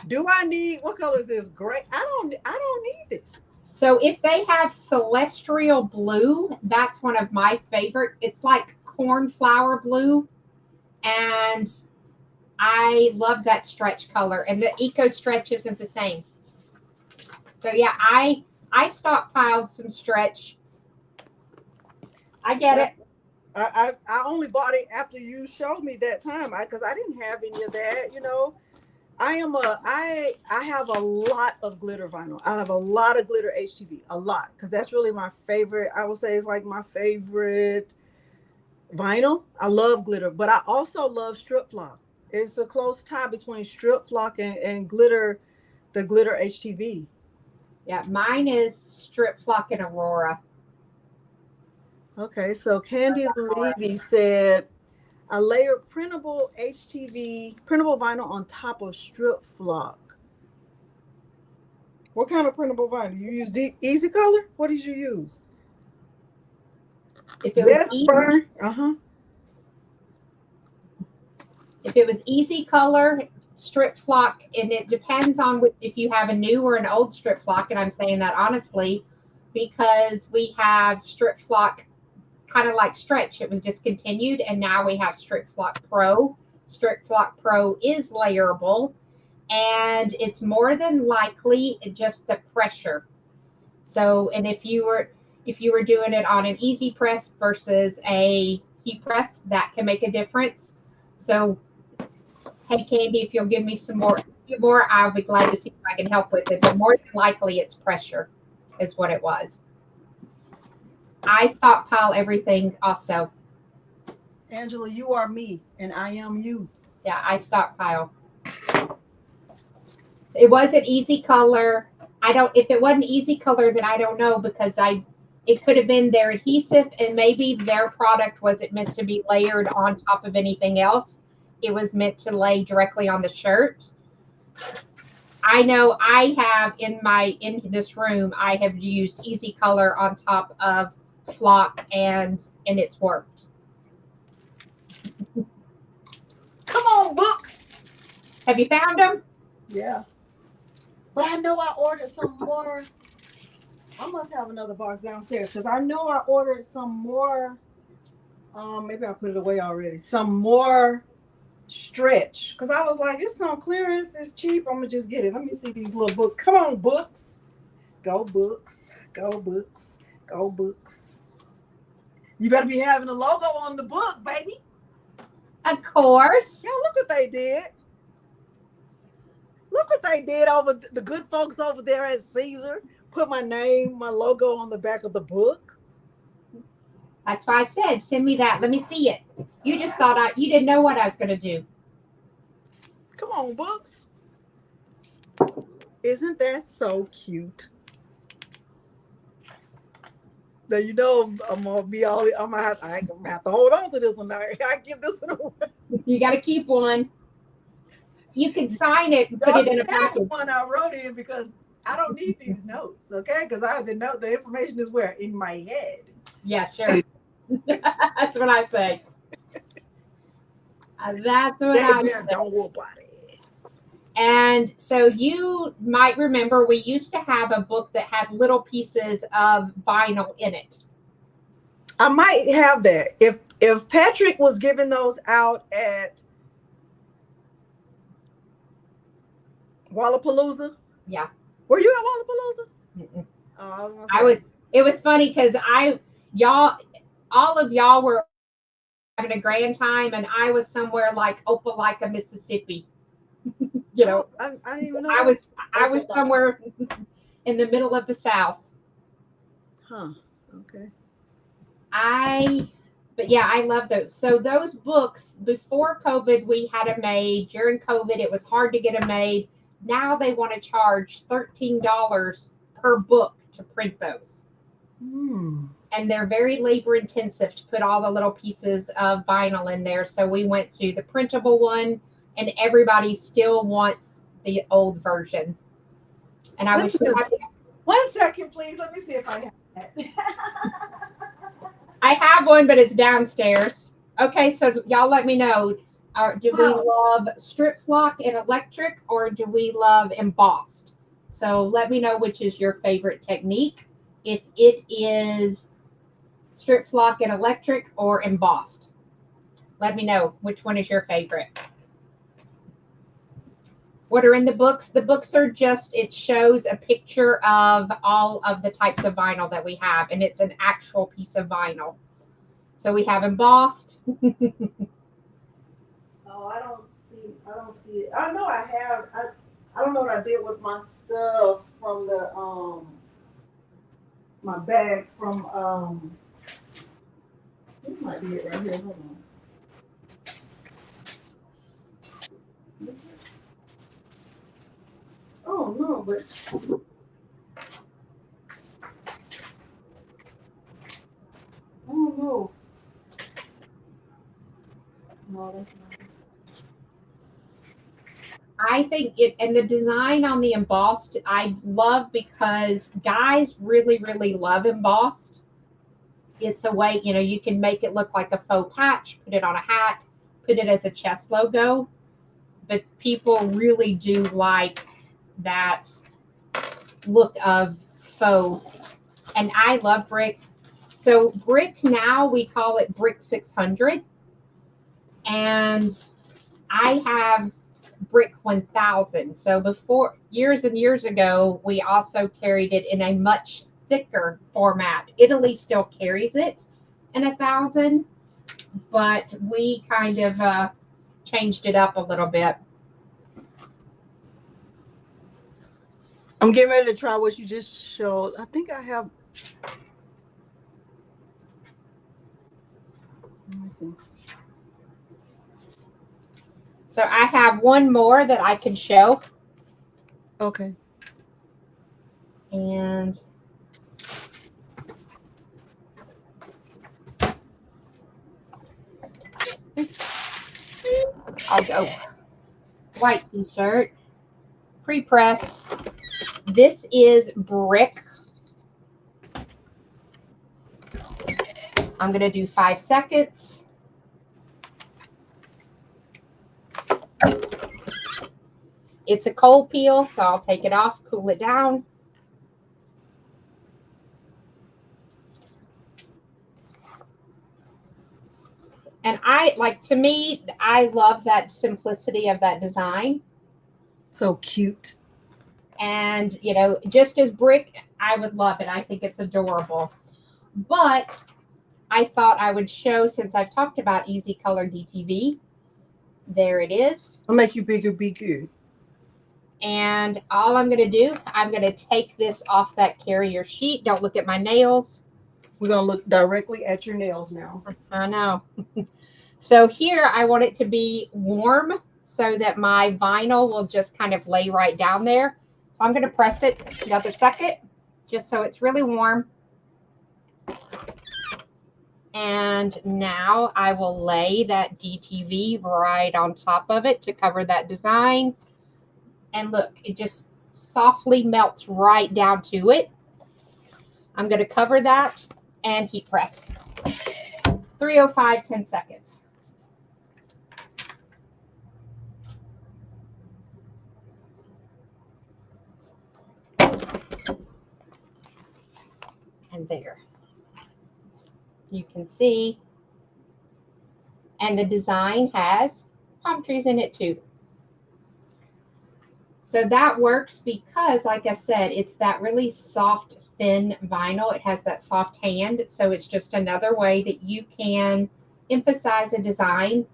do I need, what color is this? Gray. I don't need this. So if they have celestial blue, that's one of my favorite. It's like cornflower blue, and I love that stretch color. And the Eco Stretch isn't the same. So yeah, I stockpiled some stretch. I get But it. I only bought it after you showed me that time. Because I didn't have any of that, you know. I have a lot of glitter vinyl. I have a lot of glitter HTV, a lot, because that's really my favorite. I would say it's like my favorite vinyl. I love glitter, but I also love strip flock. It's a close tie between strip flock and glitter, the glitter HTV. Yeah, mine is Strip Flock and Aurora. Okay, so Candy Levy said I layered printable HTV, printable vinyl on top of strip flock. What kind of printable vinyl? You use Easy Color? What did you use? If it was Yes, easy, Burn. Uh-huh. if it was easy color, Strip Flock, and it depends on if you have a new or an old Strip Flock, and I'm saying that honestly, because we have Strip Flock kind of like Stretch. It was discontinued, and now we have Strip Flock Pro. Strip Flock Pro is layerable, and it's more than likely just the pressure. So, and if you were doing it on an easy press versus a heat press, that can make a difference. So, hey Candy, if you'll give me some more, I'll be glad to see if I can help with it. But more than likely, it's pressure, is what it was. I stockpile everything also. Angela, you are me and I am you. Yeah, I stockpile. It wasn't easy color. I don't. If it wasn't easy color, then I don't know because it could have been their adhesive and maybe their product wasn't meant to be layered on top of anything else. It was meant to lay directly on the shirt. I know I have in this room, I have used easy color on top of flock and it's worked. Come on, books. Have you found them? Yeah. But I know I ordered some more. I must have another box downstairs because I know I ordered some more. Maybe I put it away already. Some more stretch because I was like, it's on clearance, it's cheap. I'm gonna just get it. Let me see these little books. Come on, books. Go books. Go books. Go books. You better be having a logo on the book, baby. Of course. Yeah, look what they did. Look what they did over the good folks over there at Siser. Put my name, my logo on the back of the book. That's why I said, send me that. Let me see it. You just thought you didn't know what I was going to do. Come on, books. Isn't that so cute? Now you know I'm gonna be all. I'm gonna have to hold on to this one. I give this one away. You got to keep one. You can sign it and put Y'all it in a can have the package. one I wrote in because I don't need these notes, okay? Because the information is where in my head. Yeah, sure. That's what I say. That's what I say. Don't worry about it. And so you might remember we used to have a book that had little pieces of vinyl in it. I might have that. If Patrick was giving those out at Wallapalooza. Yeah. Were you at Wallapalooza? Mm-mm. Oh, I was. It was funny because all of y'all were having a grand time, and I was somewhere like Opelika, Mississippi. You know, I didn't even know. I was somewhere in the middle of the South. Huh. Okay. But yeah, I love those. So those books, before COVID, we had them made. During COVID, it was hard to get them made. Now they want to charge $13 per book to print those. And they're very labor intensive to put all the little pieces of vinyl in there. So we went to the printable one, and everybody still wants the old version. And I wish 1 second, please. Let me see if I have that. I have one, but it's downstairs. Okay, so y'all let me know. Or do we love Stripflock and electric, or do we love embossed? So let me know which is your favorite technique. If it is Stripflock and electric or embossed, let me know which one is your favorite. What are in the books? The books are just, it shows a picture of all of the types of vinyl that we have, and it's an actual piece of vinyl. So we have embossed. Oh, I don't see it. I know I have. I don't know what I did with my stuff from the my bag from this might be it right here. Hold on. Oh no, but oh no. No, that's not. I think it, and the design on the embossed, I love because guys really, really love embossed. It's a way, you know, you can make it look like a faux patch, put it on a hat, put it as a chest logo. But people really do like that look of faux. And I love brick. So brick now, we call it brick 600. And I have brick 1000. So before, years and years ago, we also carried it in a much thicker format. Italy still carries it in 1000, but we kind of changed it up a little bit. I'm getting ready to try what you just showed. I think I have. Let me see. So I have one more that I can show. Okay. And I'll go white t-shirt, pre-press. This is brick. I'm going to do 5 seconds. It's a cold peel, so I'll take it off, cool it down. And I like, to me, I love that simplicity of that design. So cute. And, you know, just as brick, I would love it. I think it's adorable. But I thought I would show, since I've talked about Easy Color DTV, there it is. I'll make you bigger, be good. And all I'm going to do, I'm going to take this off that carrier sheet. Don't look at my nails. We're going to look directly at your nails now. I know. So here I want it to be warm so that my vinyl will just kind of lay right down there. So I'm going to press it another second just so it's really warm. And now I will lay that DTV right on top of it to cover that design. And look, it just softly melts right down to it. I'm going to cover that and heat press. 305, 10 seconds. And there. You can see. And the design has palm trees in it too. So that works because, like I said, it's that really soft, thin vinyl. It has that soft hand. So it's just another way that you can emphasize a design.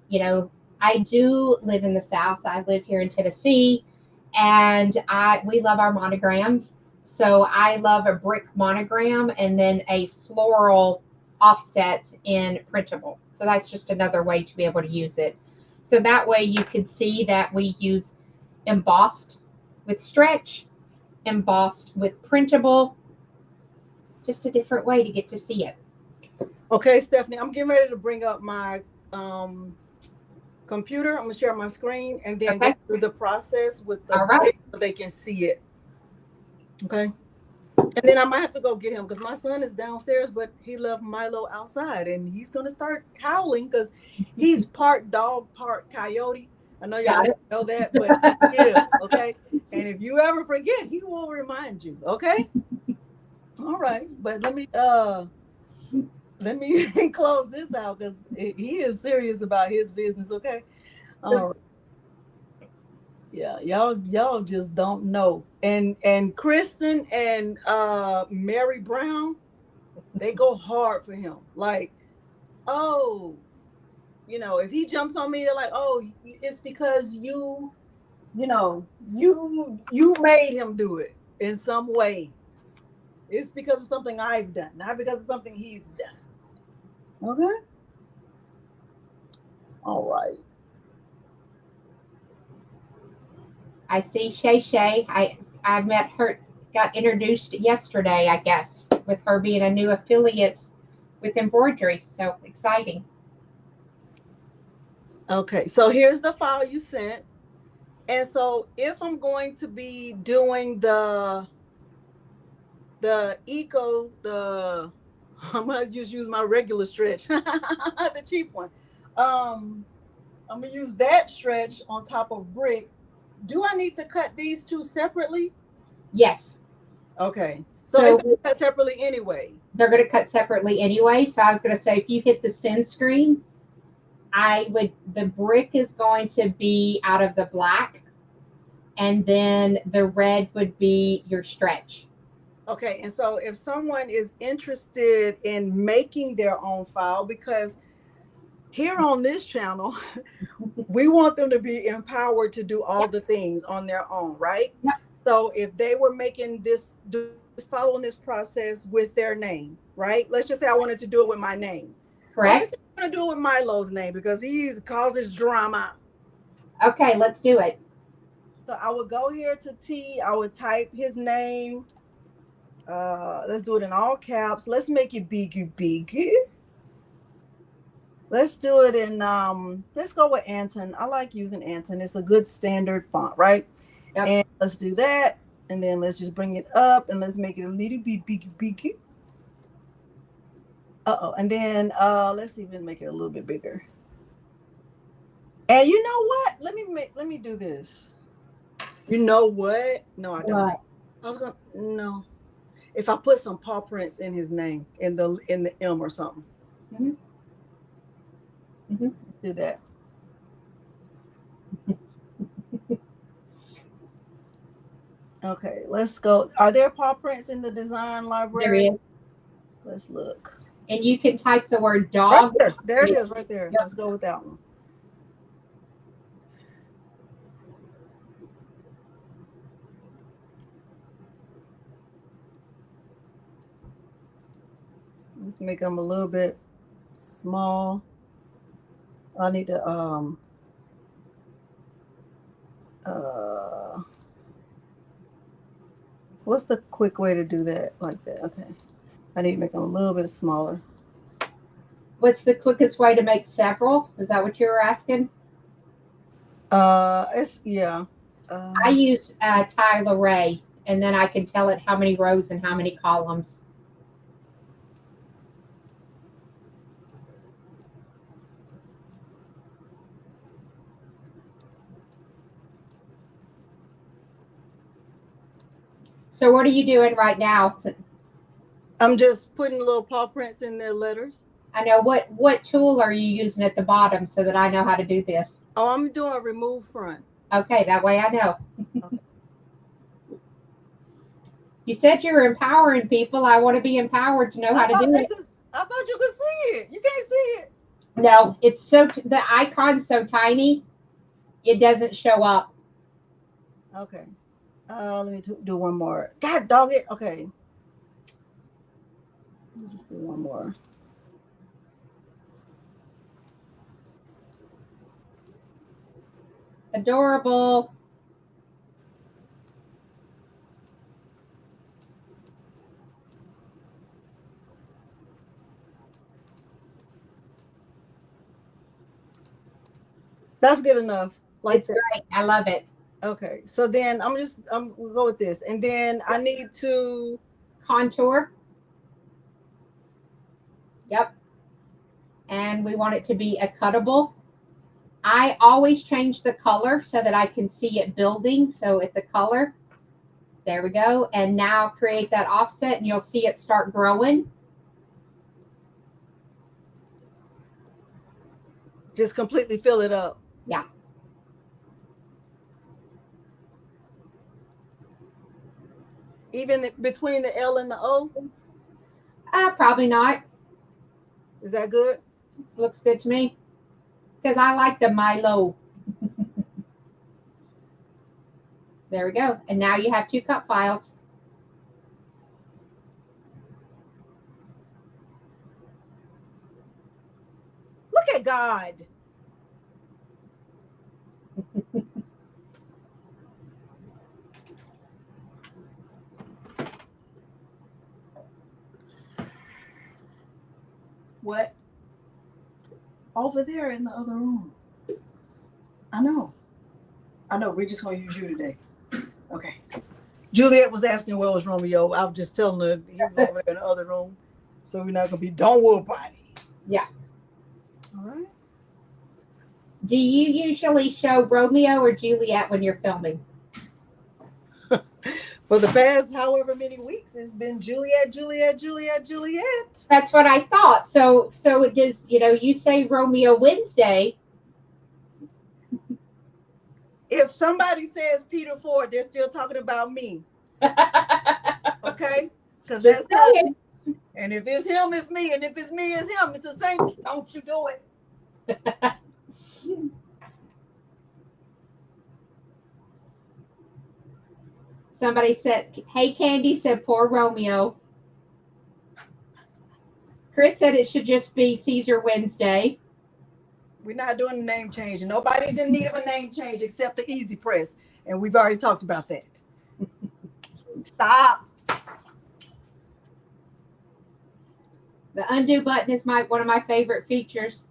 You know, I do live in the South. I live here in Tennessee, and we love our monograms. So I love a brick monogram and then a floral offset in printable. So that's just another way to be able to use it. So that way you could see that we use embossed with stretch, embossed with printable, just a different way to get to see it. Okay, Stephanie, I'm getting ready to bring up my computer. I'm going to share my screen and then go through the process with the All right. so they can see it. Okay. And then I might have to go get him because my son is downstairs, but he left Milo outside and he's gonna start howling because he's part dog, part coyote. I know y'all Got didn't it. know that, but he is, okay? And if you ever forget, he will remind you, okay? All right. But let me close this out because he is serious about his business, okay? All right. Yeah, y'all just don't know. And Kristen and Mary Brown, they go hard for him. Like, oh, if he jumps on me, they're like, oh, it's because you made him do it in some way. It's because of something I've done, not because of something he's done. Okay. All right. I see Shay Shay. I met her, got introduced yesterday, I guess, with her being a new affiliate with embroidery. So exciting. Okay. So here's the file you sent. And so if I'm going to be doing the eco, I'm gonna just use my regular stretch, the cheap one. I'm gonna use that stretch on top of brick. Do I need to cut these two separately? Yes. Okay. So it's So gonna be cut separately anyway. they're going to cut separately anyway. So I was going to say, if you hit the send screen, the brick is going to be out of the black, and then the red would be your stretch. Okay, and so if someone is interested in making their own file, because here on this channel, we want them to be empowered to do all Yep. the things on their own, right? Yep. So if they were following this process with their name, right? Let's just say I wanted to do it with my name. Or let's say Correct. I want to do it with Milo's name because he causes drama. Okay, let's do it. So I would go here to T, I would type his name. Let's do it in all caps. Let's make it bigger. Let's do it in let's go with Anton. I like using Anton. It's a good standard font, right? Yep. And let's do that. And then let's just bring it up and let's make it a little bit bigger. Uh-oh. And then let's even make it a little bit bigger. And you know what? Let me do this. You know what? No, I don't. What? I was gonna no. If I put some paw prints in his name in the M or something. Mm-hmm. Mm-hmm. Do that. Okay, let's go. Are there paw prints in the design There library? is. Let's look. And you can type the word Right dog. there. There it is, right there. Yep. Let's go with that one. Let's make them a little bit small. I need to what's the quick way to do that like that? Okay. I need to make them a little bit smaller. What's the quickest way to make several? Is that what you were asking? It's yeah. I use Tyler Ray, and then I can tell it how many rows and how many columns. So what are you doing right now? I'm just putting little paw prints in their letters. I know what tool are you using at the bottom so that I know how to do this? Oh, I'm doing a remove front. Okay, that way I know. Okay. You said you were empowering people. I want to be empowered to know how to do it. I thought you could see it. You can't see it. No, it's the icon's so tiny, it doesn't show up. Okay. Let me do one more. God dog it. Okay. Let me just do one more. Adorable. That's good enough. Like It's that. great. I love it. Okay. So then we'll go with this. And then I need to contour. Yep. And we want it to be a cuttable. I always change the color so that I can see it building. So at the color, there we go. And now create that offset and you'll see it start growing. Just completely fill it up. Yeah. Even between the L and the O? Probably not. Is that good? Looks good to me. Because I like the Milo. There we go. And now you have 2 cut files. Look at God. What? Over there in the other room. I know. We're just going to use you today. Okay. Juliet was asking where was Romeo. I was just telling her he was over there in the other room. So we're not going to be, don't worry about it. Yeah. All right. Do you usually show Romeo or Juliet when you're filming? For the past however many weeks, it's been Juliet, Juliet, Juliet, Juliet. That's what I thought. So it does, you say Romeo Wednesday. If somebody says Peter Ford, they're still talking about me. Okay? Because that's him. And if it's him, it's me. And if it's me, it's him. It's the same. Don't you do it. Somebody said, hey, Candy said, poor Romeo. Chris said it should just be Siser Wednesday. We're not doing a name change. Nobody's in need of a name change except the Easy Press. And we've already talked about that. Stop. The undo button is one of my favorite features.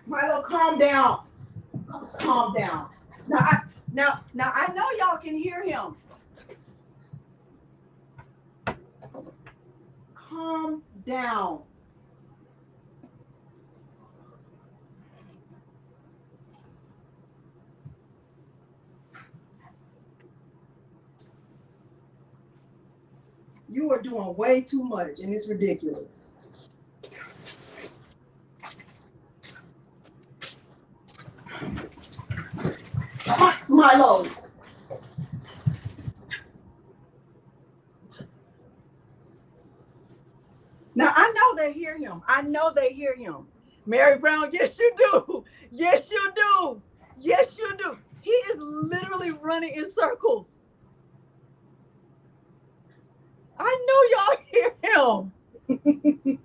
Milo, calm down. Calm down. Now I know y'all can hear him. Calm down. You are doing way too much, and it's ridiculous. Milo. Now, I know they hear him. I know they hear him. Mary Brown, yes, you do. Yes, you do. Yes, you do. He is literally running in circles. I know y'all hear him.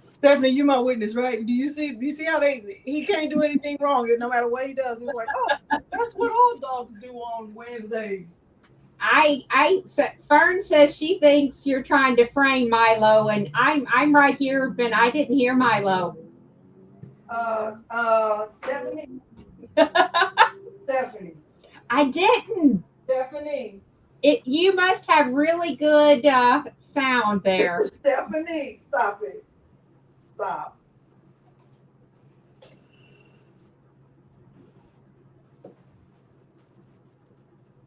Stephanie, you my witness, right? Do you see how he can't do anything wrong no matter what he does? It's like, oh, that's what all dogs do on Wednesdays. Fern says she thinks you're trying to frame Milo, and I'm right here, but I didn't hear Milo. Stephanie. Stephanie. I didn't. Stephanie. You must have really good sound there. Stephanie, stop it. Stop.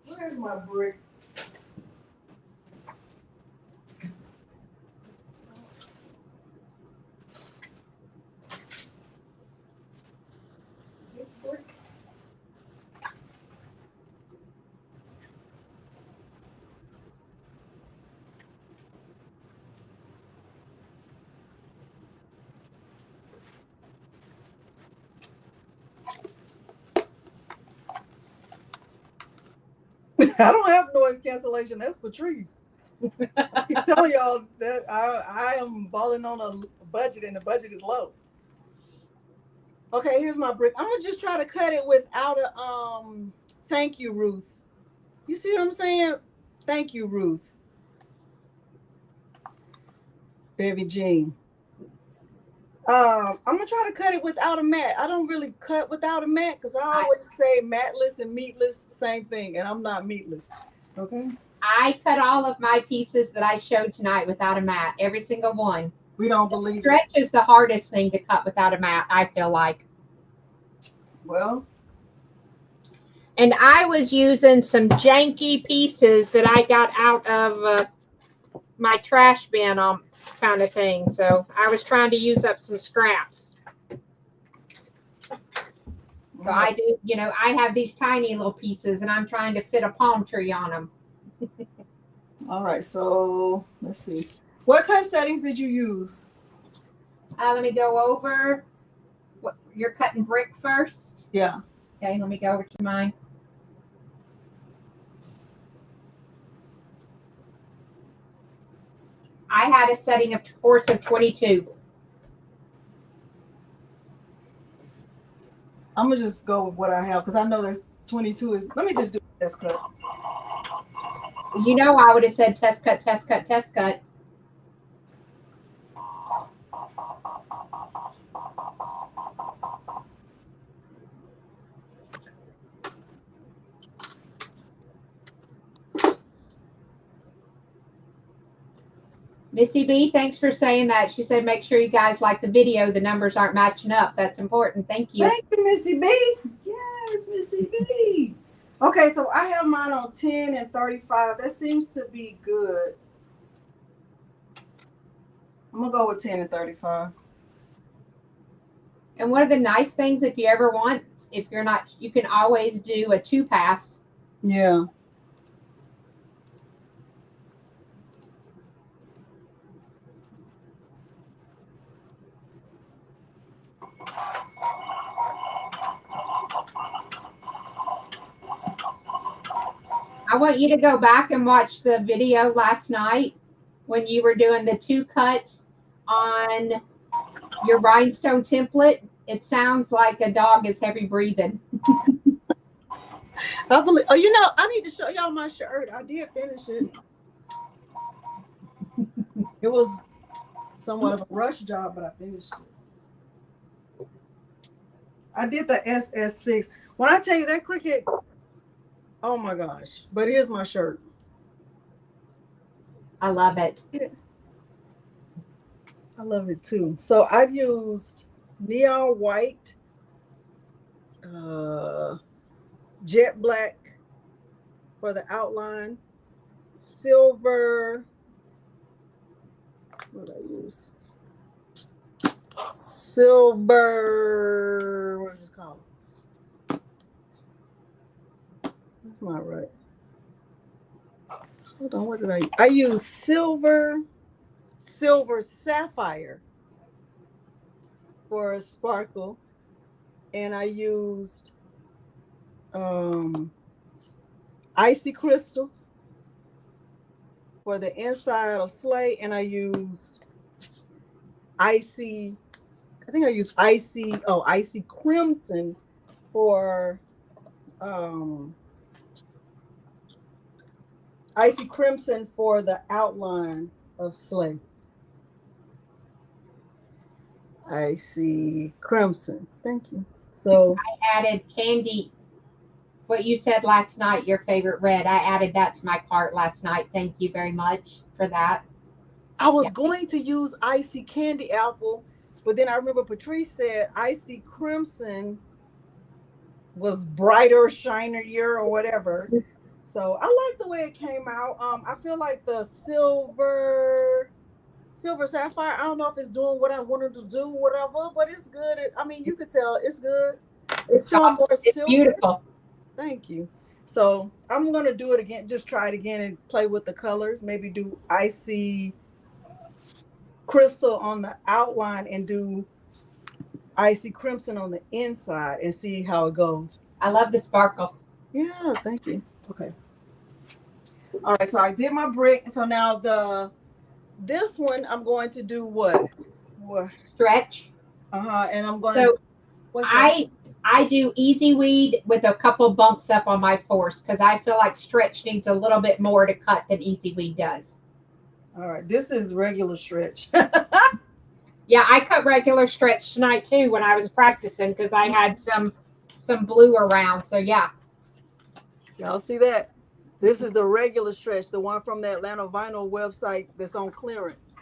Where's my brick? This brick? I don't have noise cancellation. That's Patrice. I keep telling y'all that I am balling on a budget, and the budget is low. Okay, here's my brick. I'm gonna just try to cut it without a thank you, Ruth. You see what I'm saying? Thank you, Ruth. Baby Jean. I'm gonna try to cut it without a mat. I don't really cut without a mat because I always say matless and meatless, same thing, and I'm not meatless. Okay. I cut all of my pieces that I showed tonight without a mat, every single one. We don't believe Stretch is the hardest thing to cut without a mat, I feel like. Well, and I was using some janky pieces that I got out of my trash bin kind of thing. So I was trying to use up some scraps. So I do, I have these tiny little pieces and I'm trying to fit a palm tree on them. All right, so let's see. What cut settings did you use? Let me go over. What, you're cutting brick first? Yeah. Okay, let me go over to mine. I had a setting of course of 22. I'm gonna just go with what I have because I know that's 22 is. Let me just do a test cut. I would have said test cut, test cut, test cut. Missy B, thanks for saying that. She said, make sure you guys like the video. The numbers aren't matching up. That's important. Thank you. Thank you, Missy B. Yes, Missy B. Okay, so I have mine on 10 and 35. That seems to be good. I'm going to go with 10 and 35. And one of the nice things, if you ever want, if you're not, you can always do a 2-pass. Yeah. I want you to go back and watch the video last night when you were doing the 2 cut on your rhinestone template. It sounds like a dog is heavy breathing. I believe. Oh, I need to show y'all my shirt. I did finish it. It was somewhat of a rush job, but I finished it. I did the SS6. When I tell you that Cricut, oh my gosh. But here's my shirt. I love it. Yeah. I love it too. So I've used neon white, jet black for the outline, silver. What did I use? Silver. What is it called? That's not right. Hold on. What did I use? I used silver sapphire for a sparkle, and I used icy crystal for the inside of Slay, and I used icy crimson for the outline of Slay. Icy crimson. Thank you. So I added candy. What you said last night, your favorite red. I added that to my cart last night. Thank you very much for that. I was going to use icy candy apple, but then I remember Patrice said icy crimson was brighter, shinier, or whatever. So I like the way it came out. I feel like the silver sapphire, I don't know if it's doing what I wanted to do, whatever, but it's good. I mean, you could tell it's good. It's showing awesome. more It's silver. beautiful. Thank you. So I'm going to do it again. Just try it again and play with the colors. Maybe do icy crystal on the outline and do icy crimson on the inside and see how it goes. I love the sparkle. Yeah, thank you. Okay. All right, so I did my brick. So now this one I'm going to do what? What? Stretch. And I'm going to So what's that? I do easy weed with a couple bumps up on my force because I feel like stretch needs a little bit more to cut than easy weed does. All right, this is regular stretch. Yeah, I cut regular stretch tonight too when I was practicing because I had some blue around. So yeah. Y'all see that? This is the regular stretch, the one from the Atlanta Vinyl website that's on clearance.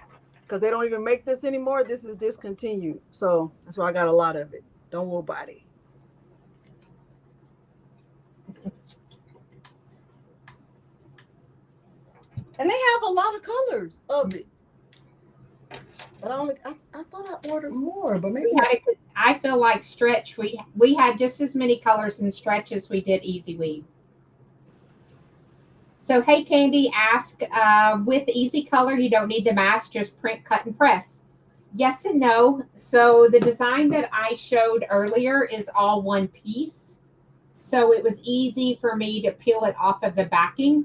Because they don't even make this anymore. This is discontinued. So that's why I got a lot of it. Don't worry about it. And they have a lot of colors of it. But I thought I ordered more, but maybe I feel like stretch. We had just as many colors in stretch as we did easy weed. So hey, Candy asked, with easy color, you don't need the mask, just print, cut, and press. Yes and no. So the design that I showed earlier is all one piece. So it was easy for me to peel it off of the backing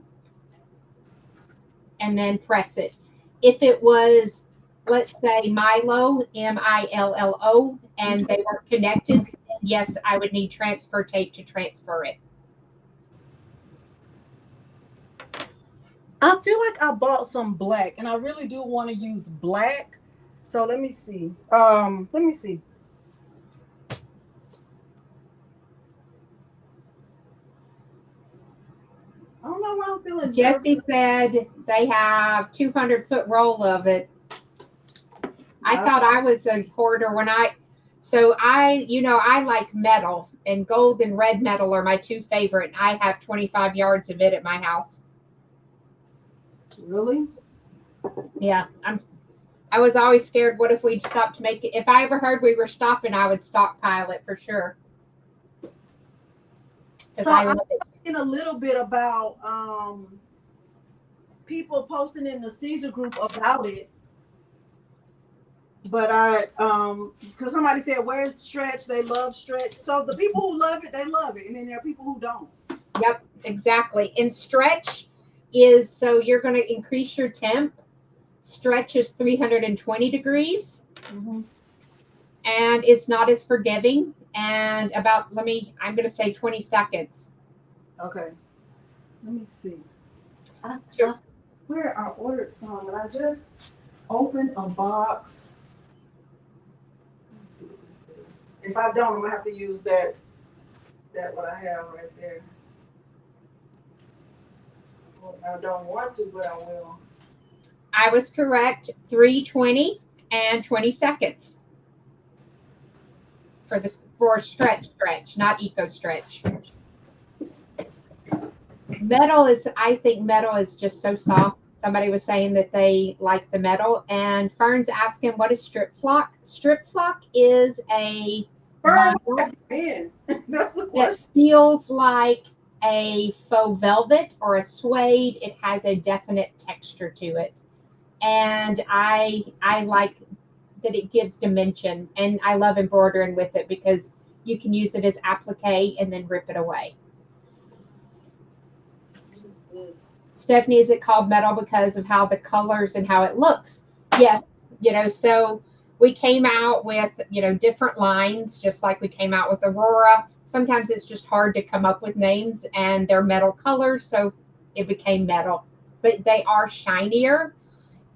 and then press it. If it was, let's say Milo, Millo, and they weren't connected, then yes, I would need transfer tape to transfer it. I feel like I bought some black and I really do want to use black. So let me see. Let me see. I don't know why I'm feeling Jesse nervous. said they have 200-foot roll of it. I thought I was a hoarder when I like metal, and gold and red metal are my two favorite. I have 25 yards of it at my house. Really? Yeah, I was always scared. What if we'd stopped making? If I ever heard we were stopping, I would stockpile it for sure. So I'm thinking a little bit about people posting in the Siser group about it. But because somebody said, where's stretch? They love stretch. So the people who love it, they love it. And then there are people who don't. Yep, exactly. And stretch is, so you're going to increase your temp. Stretch is 320 degrees. Mm-hmm. And it's not as forgiving. And I'm going to say 20 seconds. Okay. Let me see. Where I ordered some, but I just opened a box. Let's see what this is. If I don't, I'm gonna have to use that what I have right there. Well, I don't want to, but I will. I was correct. 320 and 20 seconds for stretch, not eco stretch. I think metal is just so soft. Somebody was saying that they like the metal, and Fern's asking, what is Stripflock? Stripflock is a vinyl That's the question. that feels like a faux velvet or a suede. It has a definite texture to it, and I like that it gives dimension, and I love embroidering with it because you can use it as applique and then rip it away. Stephanie, is it called metal because of how the colors and how it looks? Yes, so we came out with, different lines, just like we came out with Aurora. Sometimes it's just hard to come up with names, and they're metal colors, so it became metal. But they are shinier.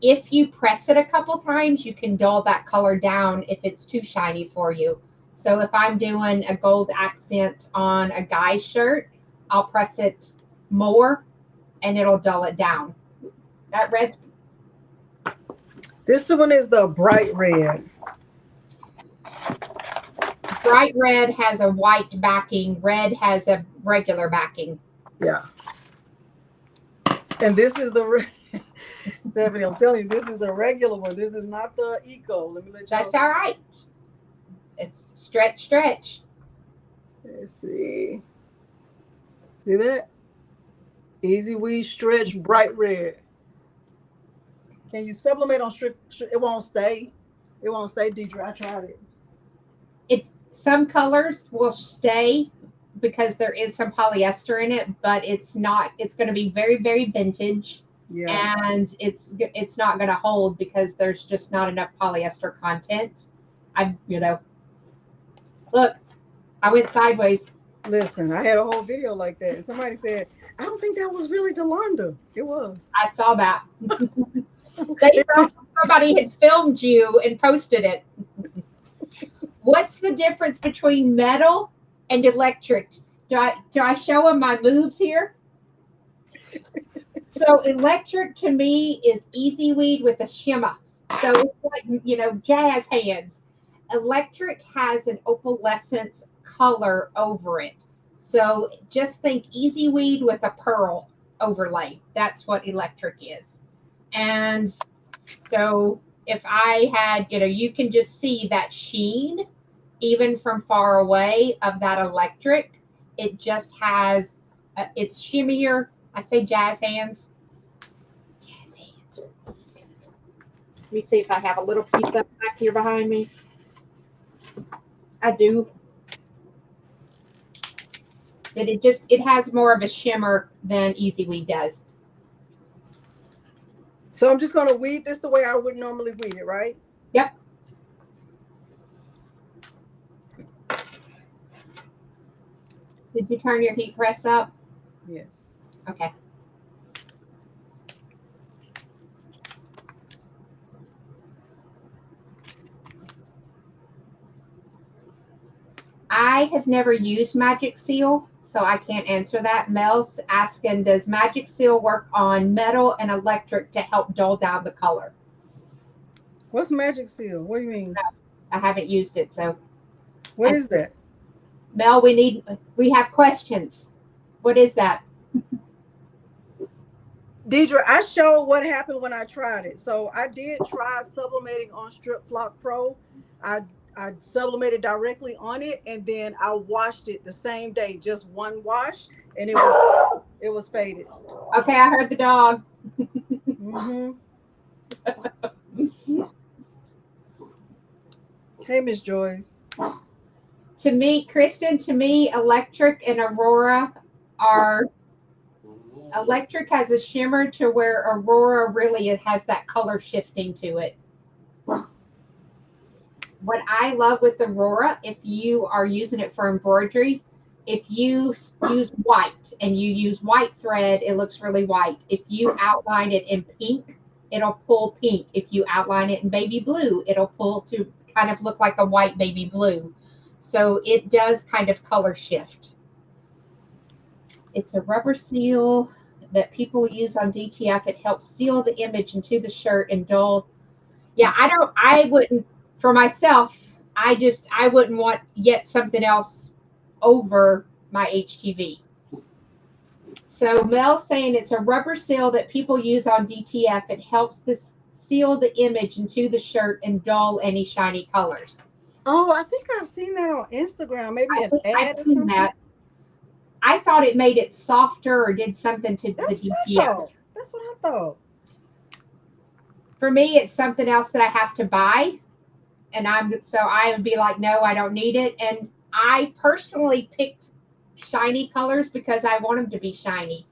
If you press it a couple times, you can dull that color down if it's too shiny for you. So if I'm doing a gold accent on a guy's shirt, I'll press it more and it'll dull it down. That red's... This one is the bright red. Bright red has a white backing. Red has a regular backing. Yeah. And this is the red. Stephanie, I'm telling you, this is the regular one. This is not the eco. Let me let you That's know. all right. It's stretch. Let's see. See that? Easy weed stretch bright red. Can you sublimate on strip? It won't stay. It won't stay, Deidre. I tried it. Some colors will stay, because there is some polyester in it, but it's not. It's going to be very, very vintage, Yeah. and it's not going to hold because there's just not enough polyester content. Look, I went sideways. Listen, I had a whole video like that, and somebody said, "I don't think that was really Delonda." It was. I saw that. They thought somebody had filmed you and posted it. What's the difference between metal and electric? Do I show them my moves here? So electric to me is easy weed with a shimmer. So it's like, jazz hands. Electric has an opalescence color over it. So just think easy weed with a pearl overlay. That's what electric is. And so if I had, you can just see that sheen even from far away of that electric. It just has, it's shimmier. I say jazz hands. Jazz hands. Let me see if I have a little piece up back here behind me. I do. But it has more of a shimmer than Easy Weed does. So I'm just gonna weed this the way I would normally weed it, right? Yep. Did you turn your heat press up? Yes. Okay. I have never used Magic Seal, so I can't answer that. Mel's asking, does Magic Seal work on metal and electric to help dull down the color? What's Magic Seal? What do you mean? I haven't used it, so. What is that? Mel, we have questions. What is that? Deidre, I showed what happened when I tried it. So I did try sublimating on Stripflock Pro. I sublimated directly on it, and then I washed it the same day, just one wash, and it was faded. Okay, I heard the dog. Mm-hmm. Hey, Miss Joyce. To me, Kristen, electric and Aurora are. Electric has a shimmer to where Aurora really has that color shifting to it. What I love with Aurora, if you are using it for embroidery, if you use white and you use white thread, it looks really white. If you outline it in pink, it'll pull pink. If you outline it in baby blue, it'll pull to kind of look like a white baby blue. So it does kind of color shift. It's a rubber seal that people use on DTF. It helps seal the image into the shirt and dull. Yeah, I wouldn't, for myself, I wouldn't want yet something else over my HTV. So Mel's saying it's a rubber seal that people use on DTF. It helps this seal the image into the shirt and dull any shiny colors. Oh, I think I've seen that on Instagram, maybe an ad or something. That. I thought it made it softer or did something to the DTF. That's what I thought. For me, it's something else that I have to buy. And I would be like, no, I don't need it. And I personally pick shiny colors because I want them to be shiny.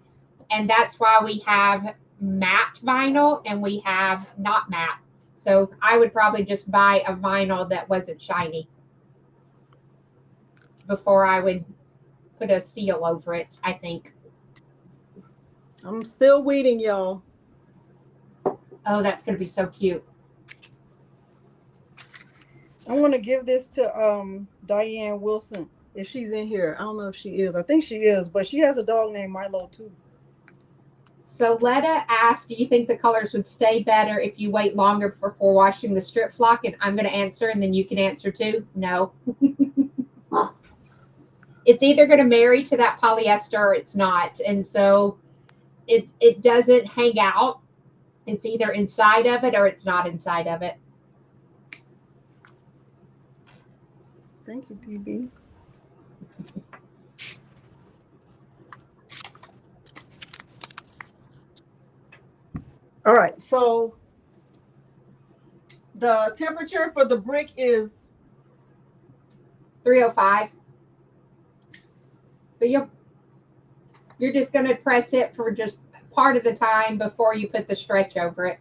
And that's why we have matte vinyl and we have not matte. So I would probably just buy a vinyl that wasn't shiny before I would put a seal over it, I think. I'm still weeding, y'all. Oh, that's going to be so cute. I'm going to give this to Diane Wilson if she's in here. I don't know if she is. I think she is, but she has a dog named Milo too. So Letta asked, do you think the colors would stay better if you wait longer before washing the Stripflock? And I'm going to answer, and then you can answer too. No. It's either going to marry to that polyester or it's not. And so it doesn't hang out. It's either inside of it or it's not inside of it. Thank you, TB. All right, so the temperature for the brick is 305. But you're just going to press it for just part of the time before you put the stretch over it.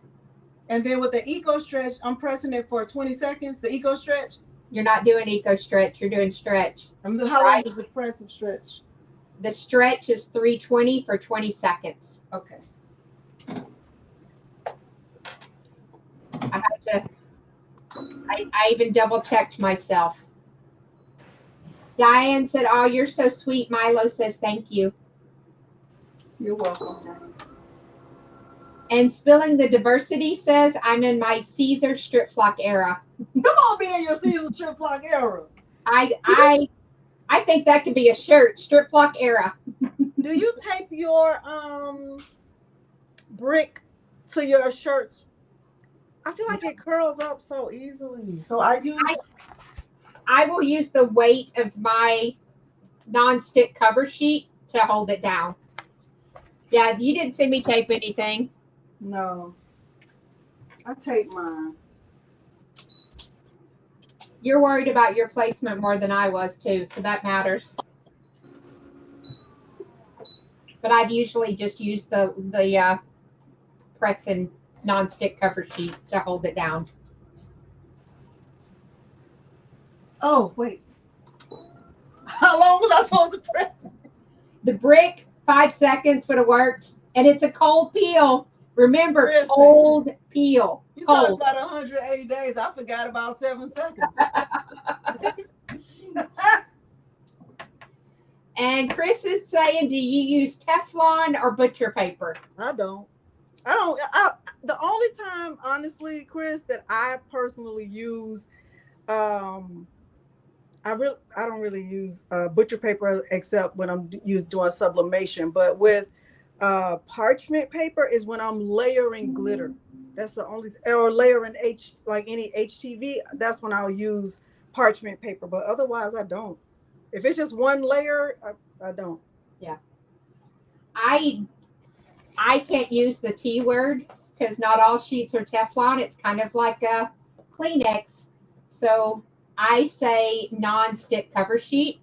And then with the eco stretch, I'm pressing it for 20 seconds. The eco stretch. You're not doing eco stretch. You're doing stretch. How long is the press and stretch? The stretch is 320 for 20 seconds. Okay. I even double checked myself. Diane said, "Oh, you're so sweet." Milo says, "Thank you." You're welcome. And Spilling the Diversity says, "I'm in my Siser Stripflock era." Come on, be in your Siser Stripflock era. I think that could be a shirt, Stripflock era. Do you tape your brick to your shirts? I feel like it curls up so easily. So I will use the weight of my non-stick cover sheet to hold it down. Yeah, you didn't see me tape anything. No. I tape mine. You're worried about your placement more than I was too, so that matters. But I'd usually just use the press and non-stick cover sheet to hold it down. Oh, wait. How long was I supposed to press it? The brick, 5 seconds would have worked. And it's a cold peel. Remember, cold peel. You talking about 180 days. I forgot about 7 seconds. And Chris is saying, do you use Teflon or butcher paper? I don't. The only time, honestly, Chris, that I personally use, I don't really use butcher paper except when I'm doing sublimation. But with parchment paper is when I'm layering glitter. That's the only, or layering like any HTV. That's when I'll use parchment paper. But otherwise, I don't. If it's just one layer, I don't. Yeah. I can't use the T word because not all sheets are Teflon. It's kind of like a Kleenex. So I say non-stick cover sheet.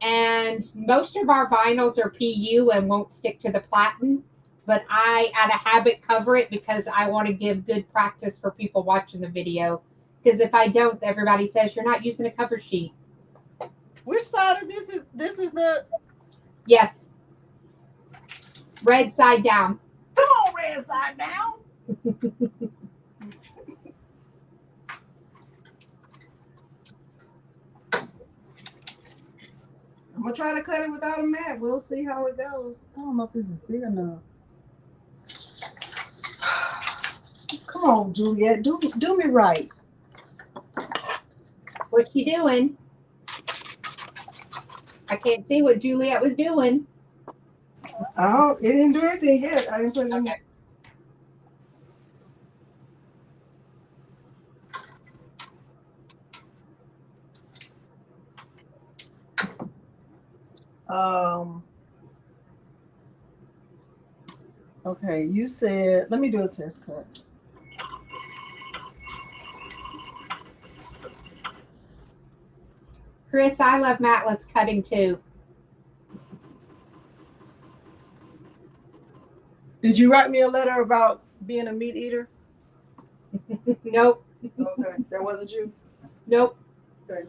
And most of our vinyls are PU and won't stick to the platen. But I, out of habit, cover it because I want to give good practice for people watching the video. Because if I don't, everybody says you're not using a cover sheet. Which side of this is the? Yes. Red side down. Come on, red side down. I'm gonna try to cut it without a mat. We'll see how it goes. I don't know if this is big enough. Come on, Juliet, do me right. What you doing? I can't see what Juliet was doing. Oh, it didn't do anything yet. I didn't put it in there. Okay, you said, let me do a test cut. Chris, I love Matless cutting too. Did you write me a letter about being a meat eater? Nope. Okay, that wasn't you? Nope. Okay.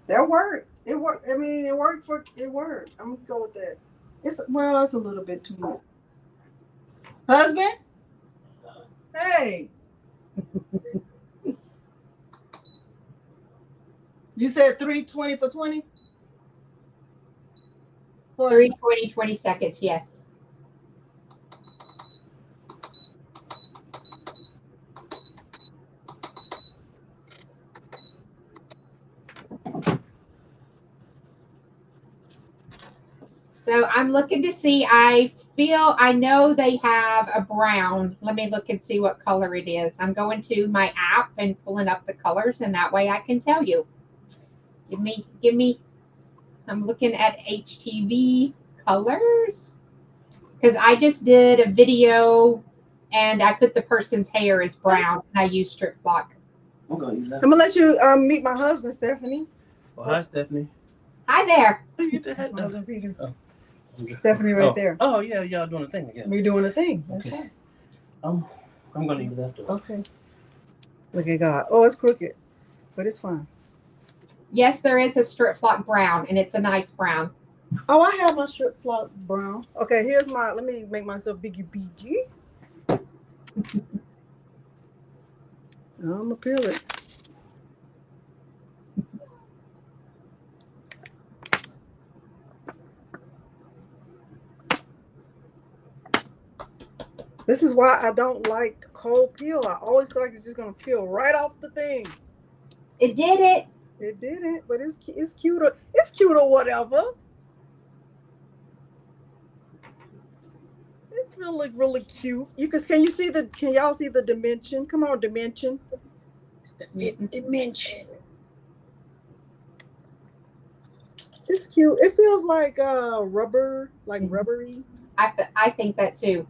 That worked. It worked. I mean, it worked. I'm gonna go with that. It's a little bit too much. Husband? Hey. You said 320 for 20? 320, 20 seconds, yes. So I'm looking to see, I know they have a brown. Let me look and see what color it is. I'm going to my app and pulling up the colors, and that way I can tell you. Give me, I'm looking at HTV colors. Because I just did a video and I put the person's hair as brown and I used Stripflock. I'm going to let you meet my husband, Stephanie. Well, hi, Stephanie. Hi there. That's my husband, Peter. Oh. Stephanie right there. Oh, yeah, y'all doing a thing again. We're doing a thing. That's Okay. right. I'm going to eat it after. Okay. Look at God. Oh, it's crooked, but it's fine. Yes, there is a Stripflock brown, and it's a nice brown. Oh, I have my Stripflock brown. Okay, here's my, let me make myself biggie. I'm going to peel it. This is why I don't like cold peel. I always feel like it's just going to peel right off the thing. It did it. It didn't, but it's cute. It's cute or whatever. It's really cute. Can y'all see the dimension? Come on, dimension. It's the fitting dimension. It's cute. It feels like rubber, like rubbery. I think that too.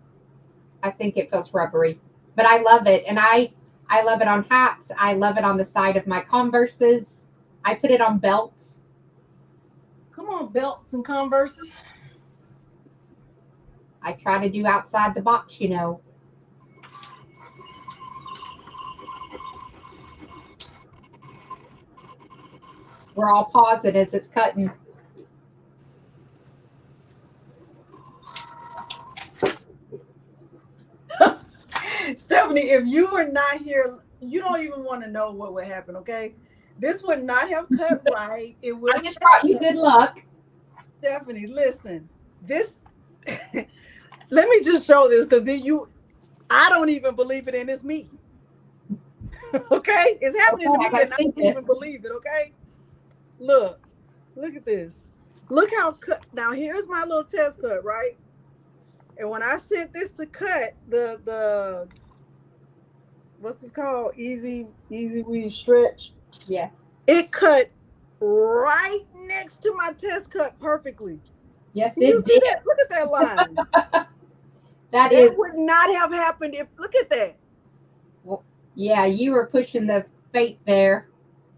I think it feels rubbery, but I love it, and I love it on hats. I love it on the side of my Converses. I put it on belts. Come on, belts and Converses. I try to do outside the box, you know. We're all pausing as it's cutting. Stephanie, if you were not here, you don't even want to know what would happen, okay? This would not have cut right. It would. I just brought you good luck. Stephanie, listen. This let me just show this because I don't even believe it, and it's me. Okay? It's happening to me, and I don't even believe it, okay? Look at this. Look how cut. Now, here's my little test cut, right? And when I sent this to cut, the what's this called? Easy weed stretch. Yes. It cut right next to my test cut perfectly. Yes, it did. That? Look at that line. that would not have happened if. Look at that. Well, yeah, you were pushing the fate there.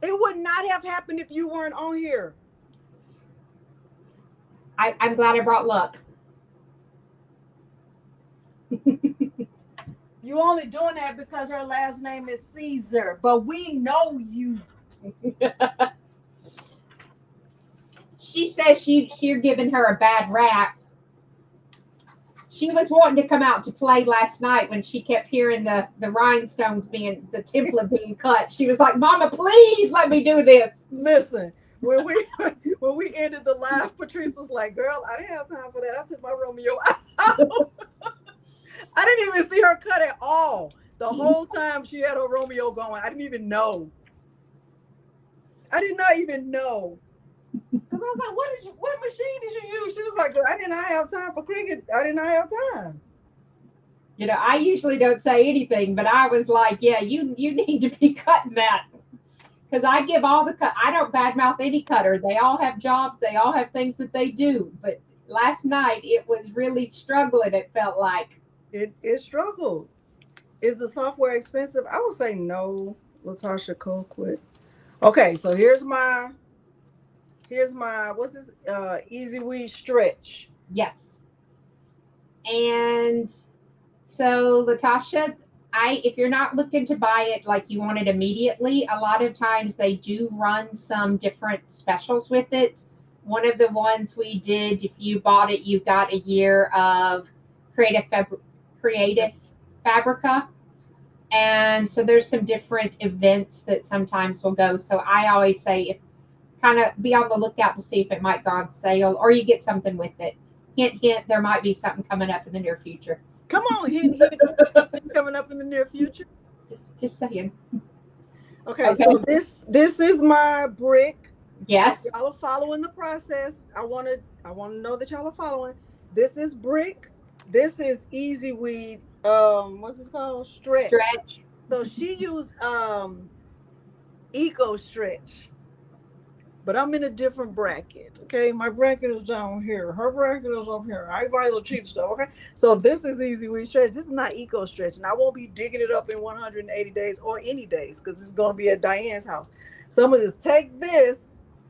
It would not have happened if you weren't on here. I'm glad I brought luck. You only doing that because her last name is Siser, but we know you. She says you're giving her a bad rap. She was wanting to come out to play last night when she kept hearing the rhinestones the template being cut. She was like, "Mama, please let me do this." Listen, when we ended the live, Patrice was like, "Girl, I didn't have time for that. I took my Romeo out." I didn't even see her cut at all. The whole time she had her Romeo going. I didn't even know. I did not even know. Because I was like, what machine did you use? She was like, I did not have time for cricket. I did not have time. You know, I usually don't say anything, but I was like, yeah, you need to be cutting that. Because I give all the cut. I don't badmouth any cutter. They all have jobs. They all have things that they do. But last night, it was really struggling, it felt like. It struggled. Is the software expensive? I would say no, Latasha Colquitt. Okay, so here's my what's this? Easy weed stretch. Yes. And so Latasha, if you're not looking to buy it like you want it immediately, a lot of times they do run some different specials with it. One of the ones we did, if you bought it, you got a year of Creative Fabrica. And so there's some different events that sometimes will go. So I always say, kind of be on the lookout to see if it might go on sale or you get something with it. Hint, hint, there might be something coming up in the near future. Come on, hint, hint, coming up in the near future. Just saying. Okay, so this is my brick. Yes. Y'all are following the process. I want to know that y'all are following. This is brick. This is easy weed. What's this called? Stretch. So she used eco stretch. But I'm in a different bracket. Okay, my bracket is down here. Her bracket is up here. I buy the cheap stuff. Okay, so this is easy weed stretch. This is not eco stretch, and I won't be digging it up in 180 days or any days because it's going to be at Diane's house. So I'm gonna just take this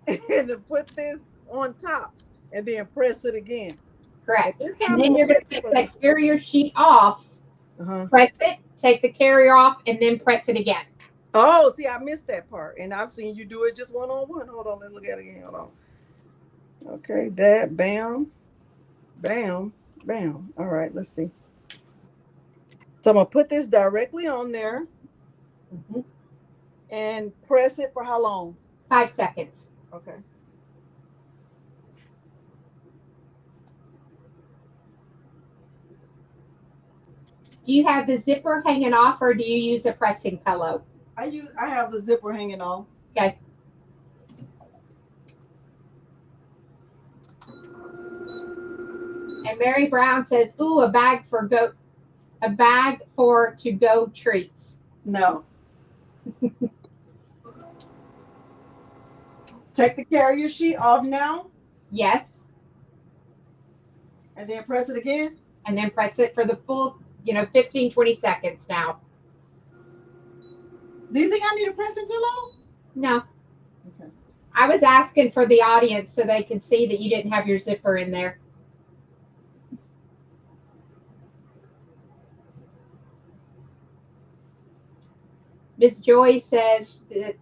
and put this on top and then press it again. Correct. This And time then I'm you're going to pressing take that carrier sheet off, press it, take the carrier off, and then press it again. Oh, see, I missed that part. And I've seen you do it just one-on-one. Hold on, let's look at it again. Hold on. Okay, that, bam, bam, bam. All right, let's see. So I'm going to put this directly on there and press it for how long? 5 seconds. Okay. Do you have the zipper hanging off or do you use a pressing pillow? I have the zipper hanging off. Okay. And Mary Brown says, "Ooh, a bag for to-go treats." No. Take the carrier sheet off now. Yes. And then press it again. And then press it for the full, 15, 20 seconds now. Do you think I need a pressing pillow? No. Okay. I was asking for the audience so they could see that you didn't have your zipper in there. Miss Joy says that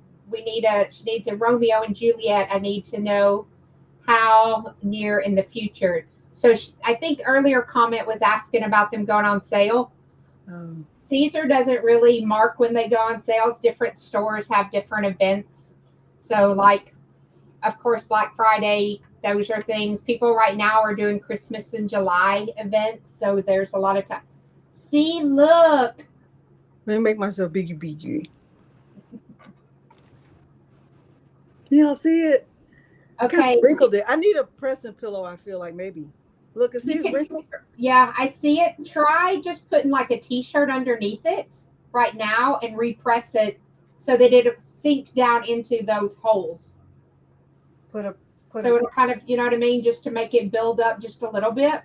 she needs a Romeo and Juliet. I need to know how near in the future. So I think earlier comment was asking about them going on sale. Siser doesn't really mark when they go on sales. Different stores have different events. So like, of course, Black Friday, those are things. People right now are doing Christmas in July events. So there's a lot of time. See, look. Let me make myself biggie. Y'all see it? Okay. Kind of wrinkled it. I need a pressing pillow, I feel like maybe. Look, see it's wrinkled? Yeah, I see it. Try just putting like a t-shirt underneath it right now and repress it so that it'll sink down into those holes. So it'll kind of, you know what I mean, just to make it build up just a little bit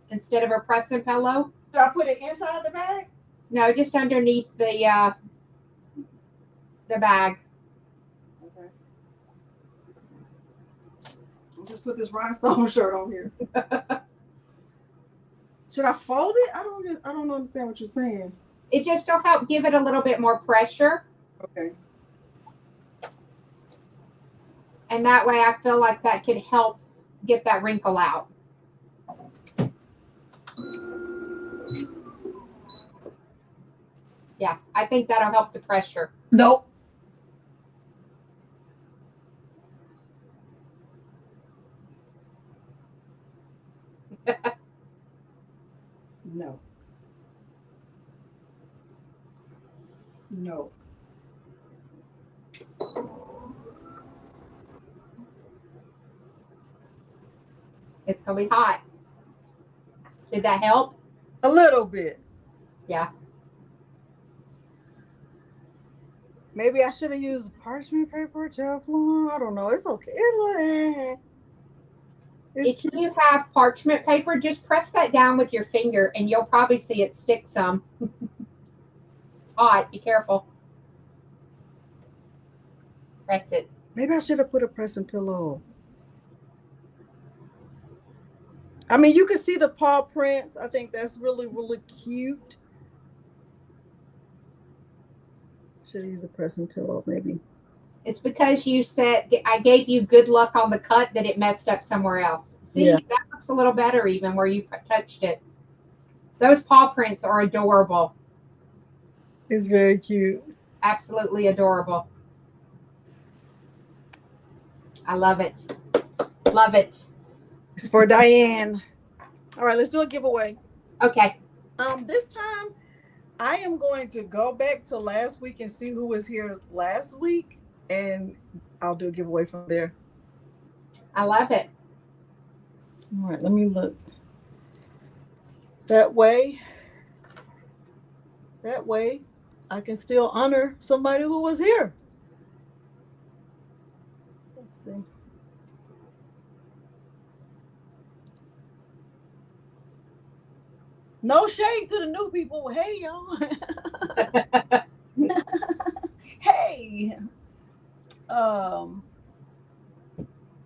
instead of a pressing pillow. Should I put it inside the bag? No, just underneath the bag. Okay. I'll just put this rhinestone shirt on here. Should I fold it? I don't understand what you're saying. It just will help give it a little bit more pressure. Okay. And that way I feel like that could help get that wrinkle out. Yeah, I think that'll help the pressure. Nope. No. No. It's going to be hot. Did that help? A little bit. Yeah. Maybe I should have used parchment paper, Teflon. I don't know. It's okay. If you have parchment paper, just press that down with your finger and you'll probably see it stick some. It's hot. Be careful. Press it. Maybe I should have put a pressing pillow. I mean, you can see the paw prints. I think that's really, really cute. Should use a pressing pillow, maybe. It's because you said I gave you good luck on the cut that it messed up somewhere else. See, yeah. That looks a little better even where you touched it. Those paw prints are adorable. It's very cute. Absolutely adorable. I love it. Love it. It's for Diane. All right, let's do a giveaway. Okay. This time I am going to go back to last week and see who was here last week, and I'll do a giveaway from there. I love it. All right, let me look. That way I can still honor somebody who was here. Let's see. No shade to the new people. Hey, y'all. Hey.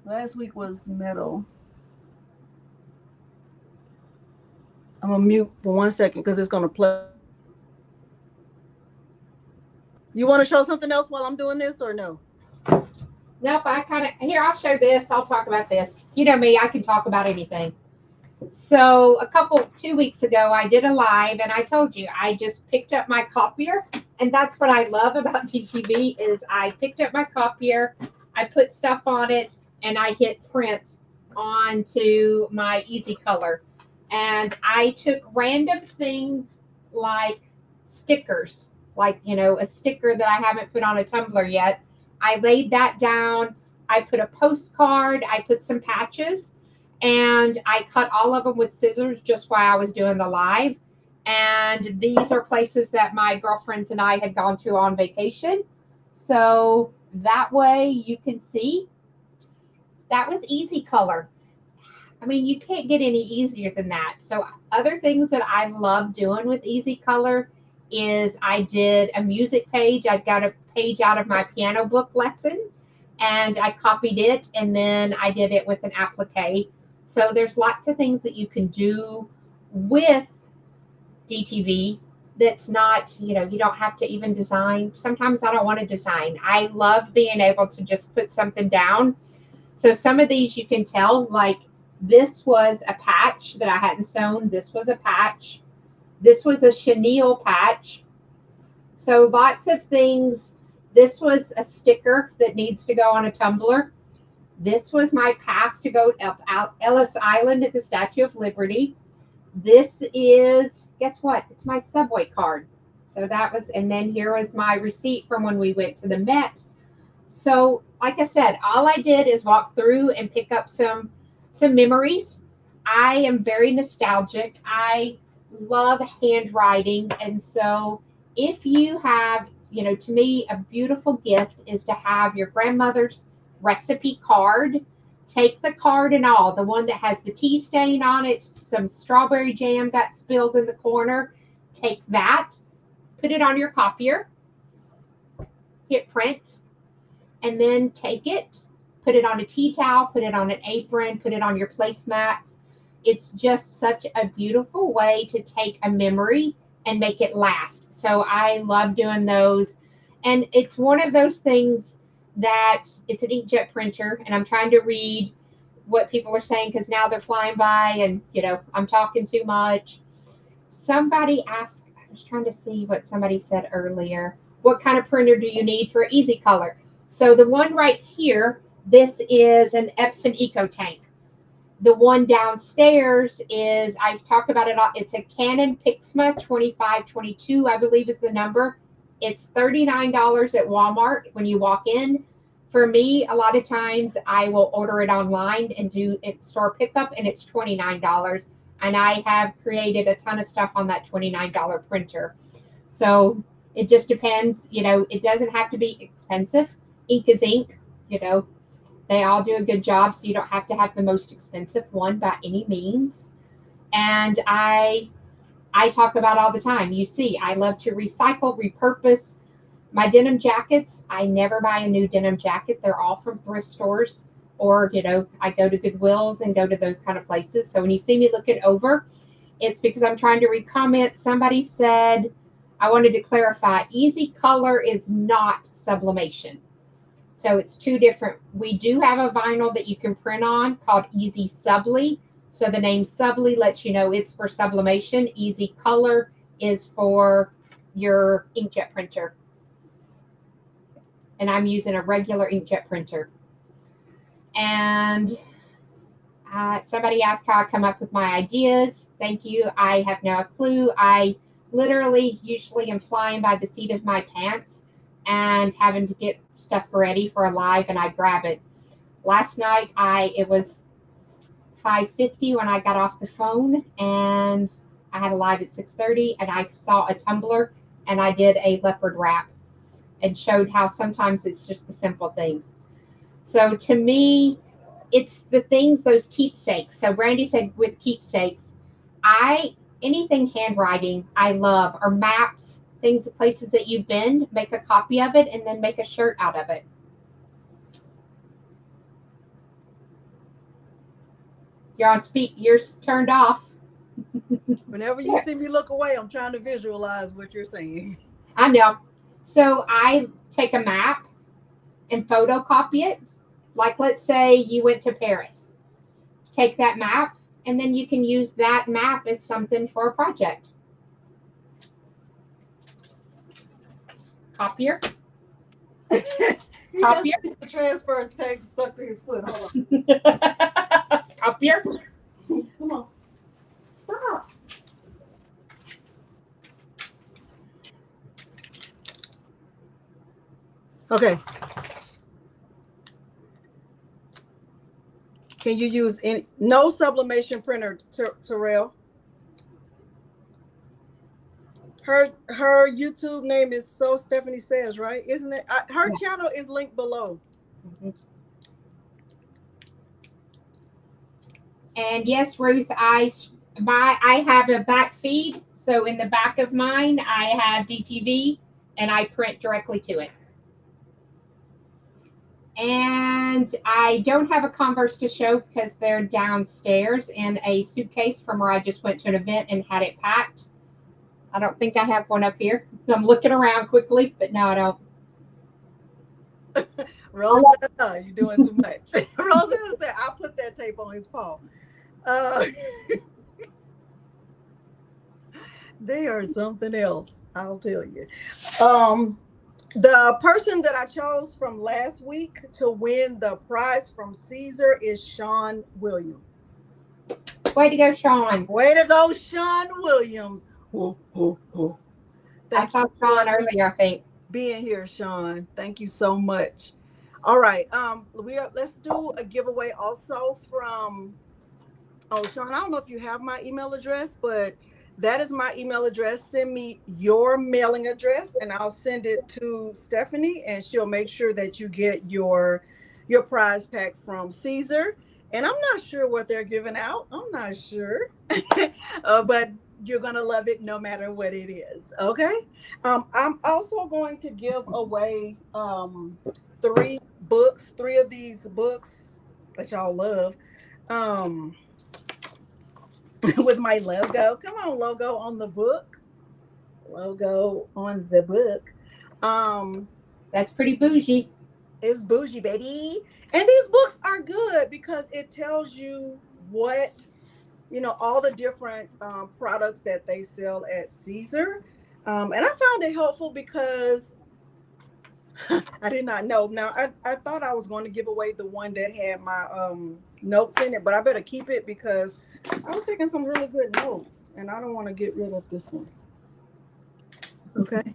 Last week was metal. I'm gonna mute for 1 second because it's gonna play. You want to show something else while I'm doing this or no? Nope, I kind of, here, I'll show this. I'll talk about this. You know me, I can talk about anything. So 2 weeks ago, I did a live and I told you, I just picked up my copier. And that's what I love about DTV is I picked up my copier, I put stuff on it, and I hit print onto my Easy Color. And I took random things like stickers, like, you know, a sticker that I haven't put on a tumbler yet. I laid that down. I put a postcard. I put some patches, and I cut all of them with scissors just while I was doing the live. And these are places that my girlfriends and I had gone to on vacation. So that way you can see that was Easy Color. I mean, you can't get any easier than that. So other things that I love doing with Easy Color is I did a music page. I got a page out of my piano book lesson and I copied it, and then I did it with an applique. So there's lots of things that you can do with DTV that's not, you know, you don't have to even design. Sometimes I don't want to design. I love being able to just put something down. So some of these you can tell, like this was a patch that I hadn't sewn. This was a patch. This was a chenille patch. So lots of things. This was a sticker that needs to go on a tumbler. This was my pass to go up Ellis Island at the Statue of Liberty. This is, guess what? It's my subway card. So that was, and then here was my receipt from when we went to the Met. So like I said, all I did is walk through and pick up some memories. I am very nostalgic. I love handwriting. And so if you have, you know, to me, a beautiful gift is to have your grandmother's recipe card. Take the card and all, the one that has the tea stain on it, some strawberry jam got spilled in the corner. Take that, put it on your copier, hit print, and then take it, put it on a tea towel, put it on an apron, put it on your placemats. It's just such a beautiful way to take a memory and make it last. So I love doing those. And it's one of those things that it's an inkjet printer, and I'm trying to read what people are saying because now they're flying by and, you know, I'm talking too much. Somebody asked, I was trying to see what somebody said earlier. What kind of printer do you need for Easy Color? So the one right here, this is an Epson EcoTank. The one downstairs is, I've talked about it all. It's a Canon Pixma 2522, I believe is the number. It's $39 at Walmart when you walk in. For me, a lot of times I will order it online and do it store pickup, and it's $29. And I have created a ton of stuff on that $29 printer. So it just depends, you know, it doesn't have to be expensive. Ink is ink, you know, they all do a good job. So you don't have to have the most expensive one by any means. And I talk about all the time. You see, I love to recycle, repurpose my denim jackets. I never buy a new denim jacket. They're all from thrift stores, or, you know, I go to Goodwills and go to those kind of places. So when you see me looking over, it's because I'm trying to read comments. Somebody said, I wanted to clarify, Easy Color is not sublimation. So it's two different. We do have a vinyl that you can print on called Easy Subli. So the name Subli lets you know it's for sublimation. Easy Color is for your inkjet printer. And I'm using a regular inkjet printer. And somebody asked how I come up with my ideas. Thank you. I have no clue. I literally usually am flying by the seat of my pants and having to get stuff ready for a live, and I grab it. Last night, it was 5:50 when I got off the phone, and I had a live at 6:30, and I saw a tumbler, and I did a leopard wrap and showed how sometimes it's just the simple things. So to me, it's the things, those keepsakes. So Brandy said with keepsakes, anything handwriting I love, or maps, things, places that you've been, make a copy of it and then make a shirt out of it. You're on speak. You're turned off. Whenever you see me look away, I'm trying to visualize what you're saying. I know. So I take a map and photocopy it. Like, let's say you went to Paris. Take that map, and then you can use that map as something for a project. Copier. Copier. The transfer tape stuck to his foot. Hold on. Copier. Come on. Stop. Okay. Can you use no sublimation printer, Terrell? Her YouTube name is So Stephanie Says, right? Isn't it? Her channel is linked below. Mm-hmm. And yes, Ruth, I have a back feed. So in the back of mine, I have DTV, and I print directly to it. And I don't have a Converse to show because they're downstairs in a suitcase from where I just went to an event and had it packed. I don't think I have one up here. I'm looking around quickly, but no, I don't. Rosa, you're doing too much. Rosa said, I put that tape on his paw. They are something else, I'll tell you. The person that I chose from last week to win the prize from Siser is Sean Williams. Way to go, Sean. Way to go, Sean Williams. Whoa, whoa, whoa. I saw Sean earlier, I think. Being here, Sean. Thank you so much. All right. Let's do a giveaway also from Sean. I don't know if you have my email address, but that is my email address. Send me your mailing address and I'll send it to Stephanie and she'll make sure that you get your prize pack from Siser. And I'm not sure what they're giving out. I'm not sure. But you're going to love it no matter what it is. Okay. I'm also going to give away 3 of these books that y'all love. With my logo. Come on, logo on the book. Logo on the book. That's pretty bougie. It's bougie, baby. And these books are good because it tells you what, all the different products that they sell at Siser. And I found it helpful because I did not know. Now, I thought I was going to give away the one that had my notes in it, but I better keep it because I was taking some really good notes, and I don't want to get rid of this one. Okay.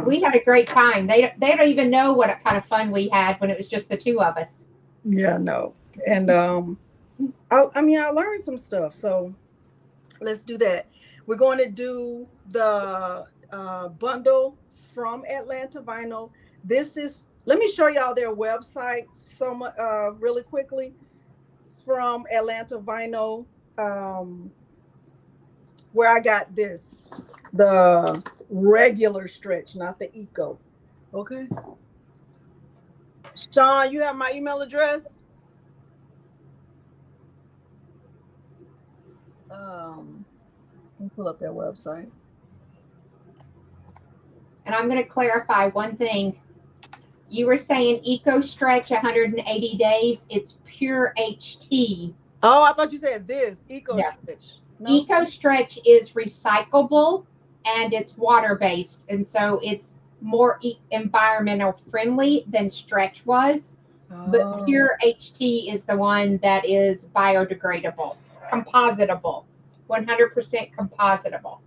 We had a great time. They don't even know what kind of fun we had when it was just the 2 of us. Yeah, no. And I learned some stuff. So let's do that. We're going to do the bundle from Atlanta Vinyl. Let me show y'all their website really quickly. From Atlanta Vinyl, where I got this, the regular stretch, not the eco. Okay. Sean, you have my email address? Let me pull up their website. And I'm going to clarify one thing. You were saying Eco Stretch 180 days. It's pure HT. Oh, I thought you said this Eco Stretch. No? Eco Stretch is recyclable and it's water based, and so it's more environmental friendly than Stretch was. Oh. But pure HT is the one that is biodegradable, compositable, 100% compositable.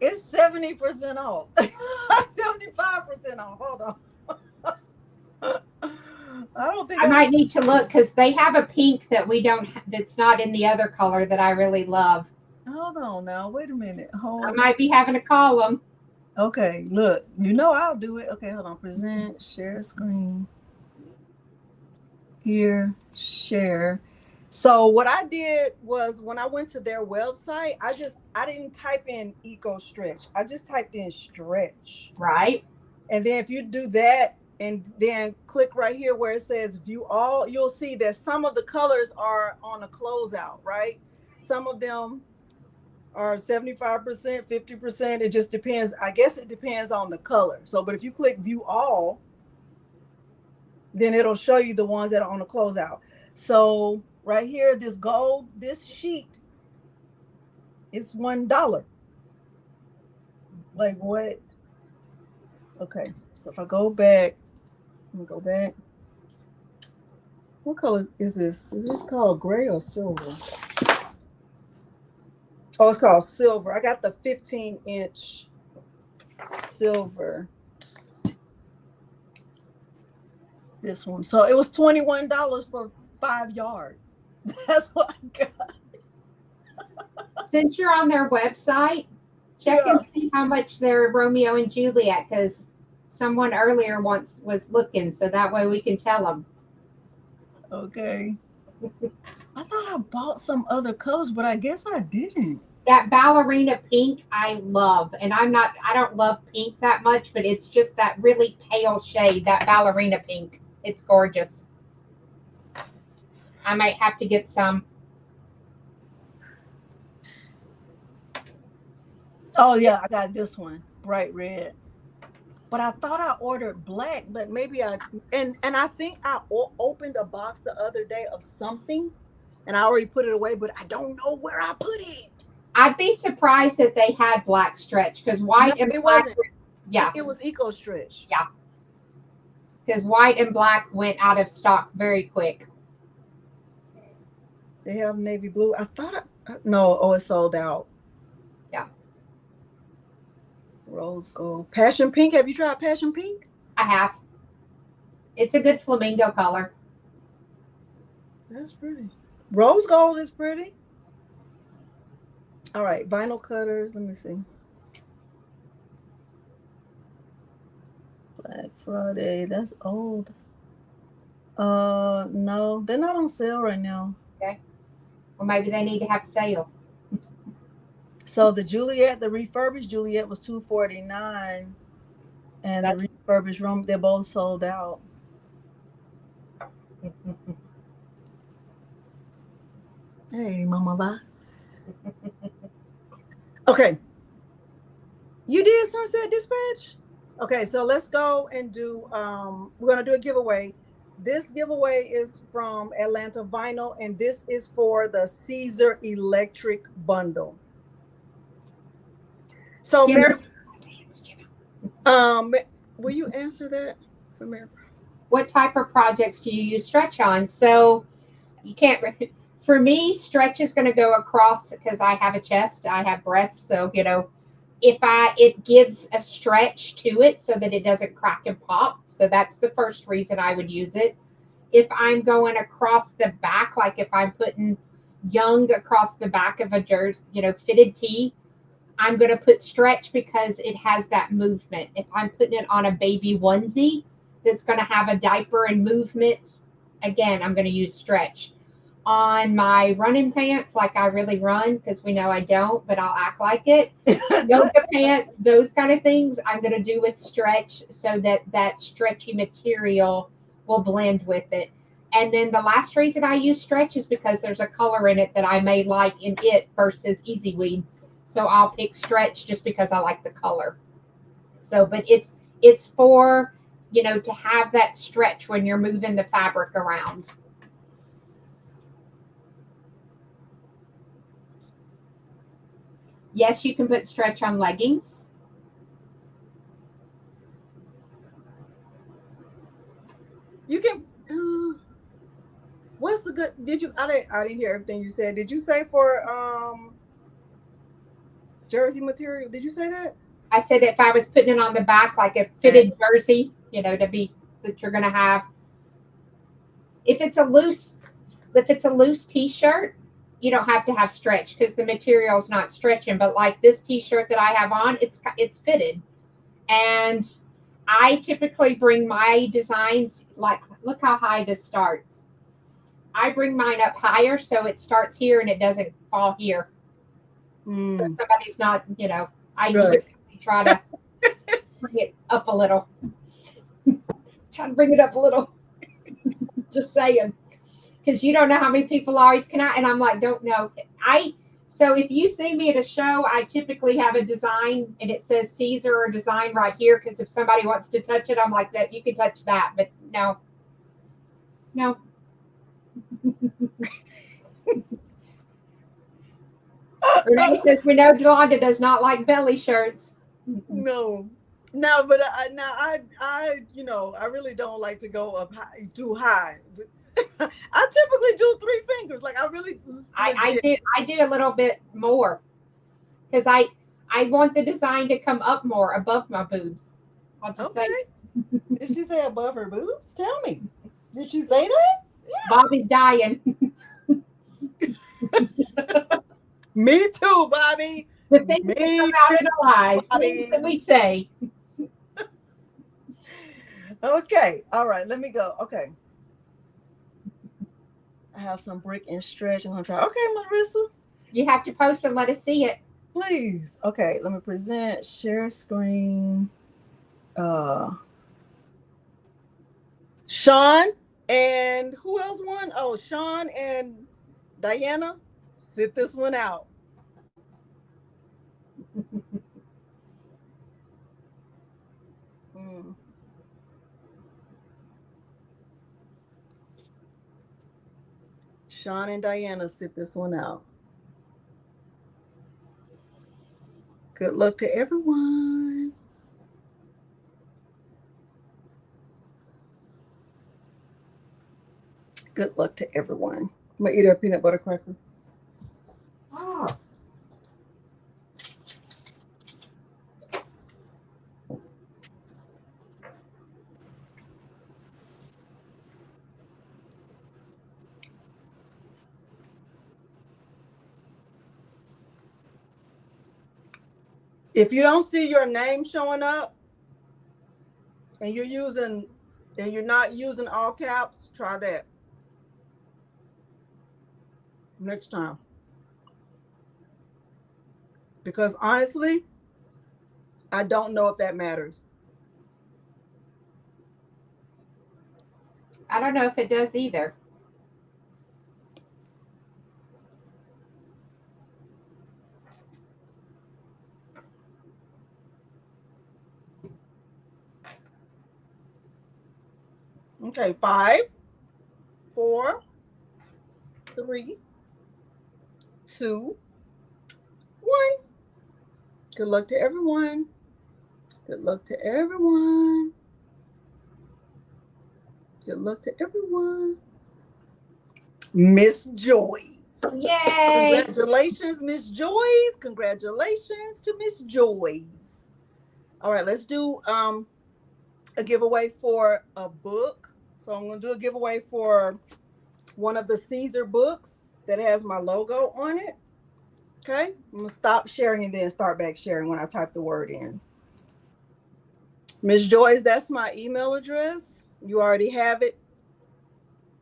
It's 70% off. 75% off. Hold on. I don't think I might need to look because they have a pink that that's not in the other color that I really love. Hold on now. Wait a minute. I might be having to call them. Okay, look. I'll do it. Okay, hold on. Present, share screen. Here, share. So what I did was when I went to their website, I didn't type in Eco Stretch. I just typed in stretch. Right. And then if you do that, and then click right here where it says view all. You'll see that some of the colors are on a closeout, right? Some of them are 75%, 50%. It just depends. I guess it depends on the color. So, but if you click view all, then it'll show you the ones that are on the closeout. So right here, this gold, this sheet, it's $1. Like what? Okay, so if I go back, let me go back. What color is this? Is this called gray or silver? Oh, it's called silver. I got the 15-inch silver. This one. So it was $21 for 5 yards. That's what I got. Since you're on their website, check and see how much they're Romeo and Juliet, because someone earlier once was looking, so that way we can tell them. Okay. I thought I bought some other colors, but I guess I didn't. That ballerina pink I love, and I don't love pink that much, but it's just that really pale shade, that ballerina pink. It's gorgeous. I might have to get some. Oh yeah, I got this one, bright red. But I thought I ordered black, but maybe I think I opened a box the other day of something, and I already put it away, but I don't know where I put it. I'd be surprised that they had black stretch, because white and black. Wasn't. Yeah, it was Eco Stretch. Yeah, because white and black went out of stock very quick. They have navy blue. I thought no. Oh, it sold out. Yeah. Rose gold, passion pink. Have you tried passion pink? I have. It's a good flamingo color. That's pretty. Rose gold is pretty. All right, vinyl cutters. Let me see. Black Friday. That's old. No, they're not on sale right now. Okay. Well, maybe they need to have a sale. So the Juliet, the refurbished Juliet was $249, and the refurbished Romeo, they're both sold out. Hey, Mama Ba. Okay. You did Sunset Dispatch? Okay, so let's go and do, we're going to do a giveaway. This giveaway is from Atlanta Vinyl, and this is for the Siser Electric Bundle. So, Mary, will you answer that for Mary? What type of projects do you use stretch on? So you can't, for me, stretch is going to go across because I have a chest, I have breasts. So, you know, it gives a stretch to it so that it doesn't crack and pop. So that's the first reason I would use it. If I'm going across the back, like if I'm putting young across the back of a jersey, you know, fitted tee, I'm going to put stretch because it has that movement. If I'm putting it on a baby onesie that's going to have a diaper and movement, again, I'm going to use stretch. On my running pants, like I really run, because we know I don't, but I'll act like it. Yoga pants, those kind of things, I'm going to do with stretch so that that stretchy material will blend with it. And then the last reason I use stretch is because there's a color in it that I may like in it versus Easy Weed. So I'll pick stretch just because I like the color. So, but it's for, you know, to have that stretch when you're moving the fabric around. Yes, you can put stretch on leggings. You can. What's the good? Did you? I didn't hear everything you said. Did you say for jersey material? Did you say that? I said if I was putting it on the back like a fitted jersey, you know, to be that you're going to have. If it's a loose T-shirt, you don't have to have stretch because the material is not stretching. But like this T-shirt that I have on, it's fitted, and I typically bring my designs, like, look how high this starts. I bring mine up higher so it starts here and it doesn't fall here. So somebody's not, you know, I typically try to bring it up a little. Trying to bring it up a little. Just saying. Because you don't know how many people always can I, and I'm like, don't know. So if you see me at a show, I typically have a design and it says Siser or design right here. Because if somebody wants to touch it, I'm like, that you can touch that, but no. Renee says we know Delonda does not like belly shirts. No, but I really don't like to go up high, too high. I typically do 3 fingers. Like I do a little bit more because I want the design to come up more above my boobs. I'll just say. Did she say above her boobs? Tell me. Did she say that? Yeah. Bobby's dying. Me too, Bobby. The things that come out in our lives, things that we say. Okay. All right. Let me go. Okay. I have some brick and stretch. I'm going to try. Okay, Marissa. You have to post and let us see it. Please. Okay. Let me present. Share screen. Sean and who else won? Oh, Sean and Diana. Sit this one out. Sean and Diana, sit this one out. Good luck to everyone. Good luck to everyone. I'm going to eat a peanut butter cracker. Ah. If you don't see your name showing up and you're not using all caps, try that next time. Because honestly, I don't know if that matters. I don't know if it does either. Okay, 5, 4, 3, 2, 1. Good luck to everyone. Good luck to everyone. Good luck to everyone. Miss Joyce. Yay! Congratulations, Miss Joyce. Congratulations to Miss Joyce. All right, let's do a giveaway for a book. So I'm going to do a giveaway for one of the Siser books that has my logo on it. Okay, I'm going to stop sharing and then start back sharing when I type the word in. Miss Joyce, that's my email address. You already have it.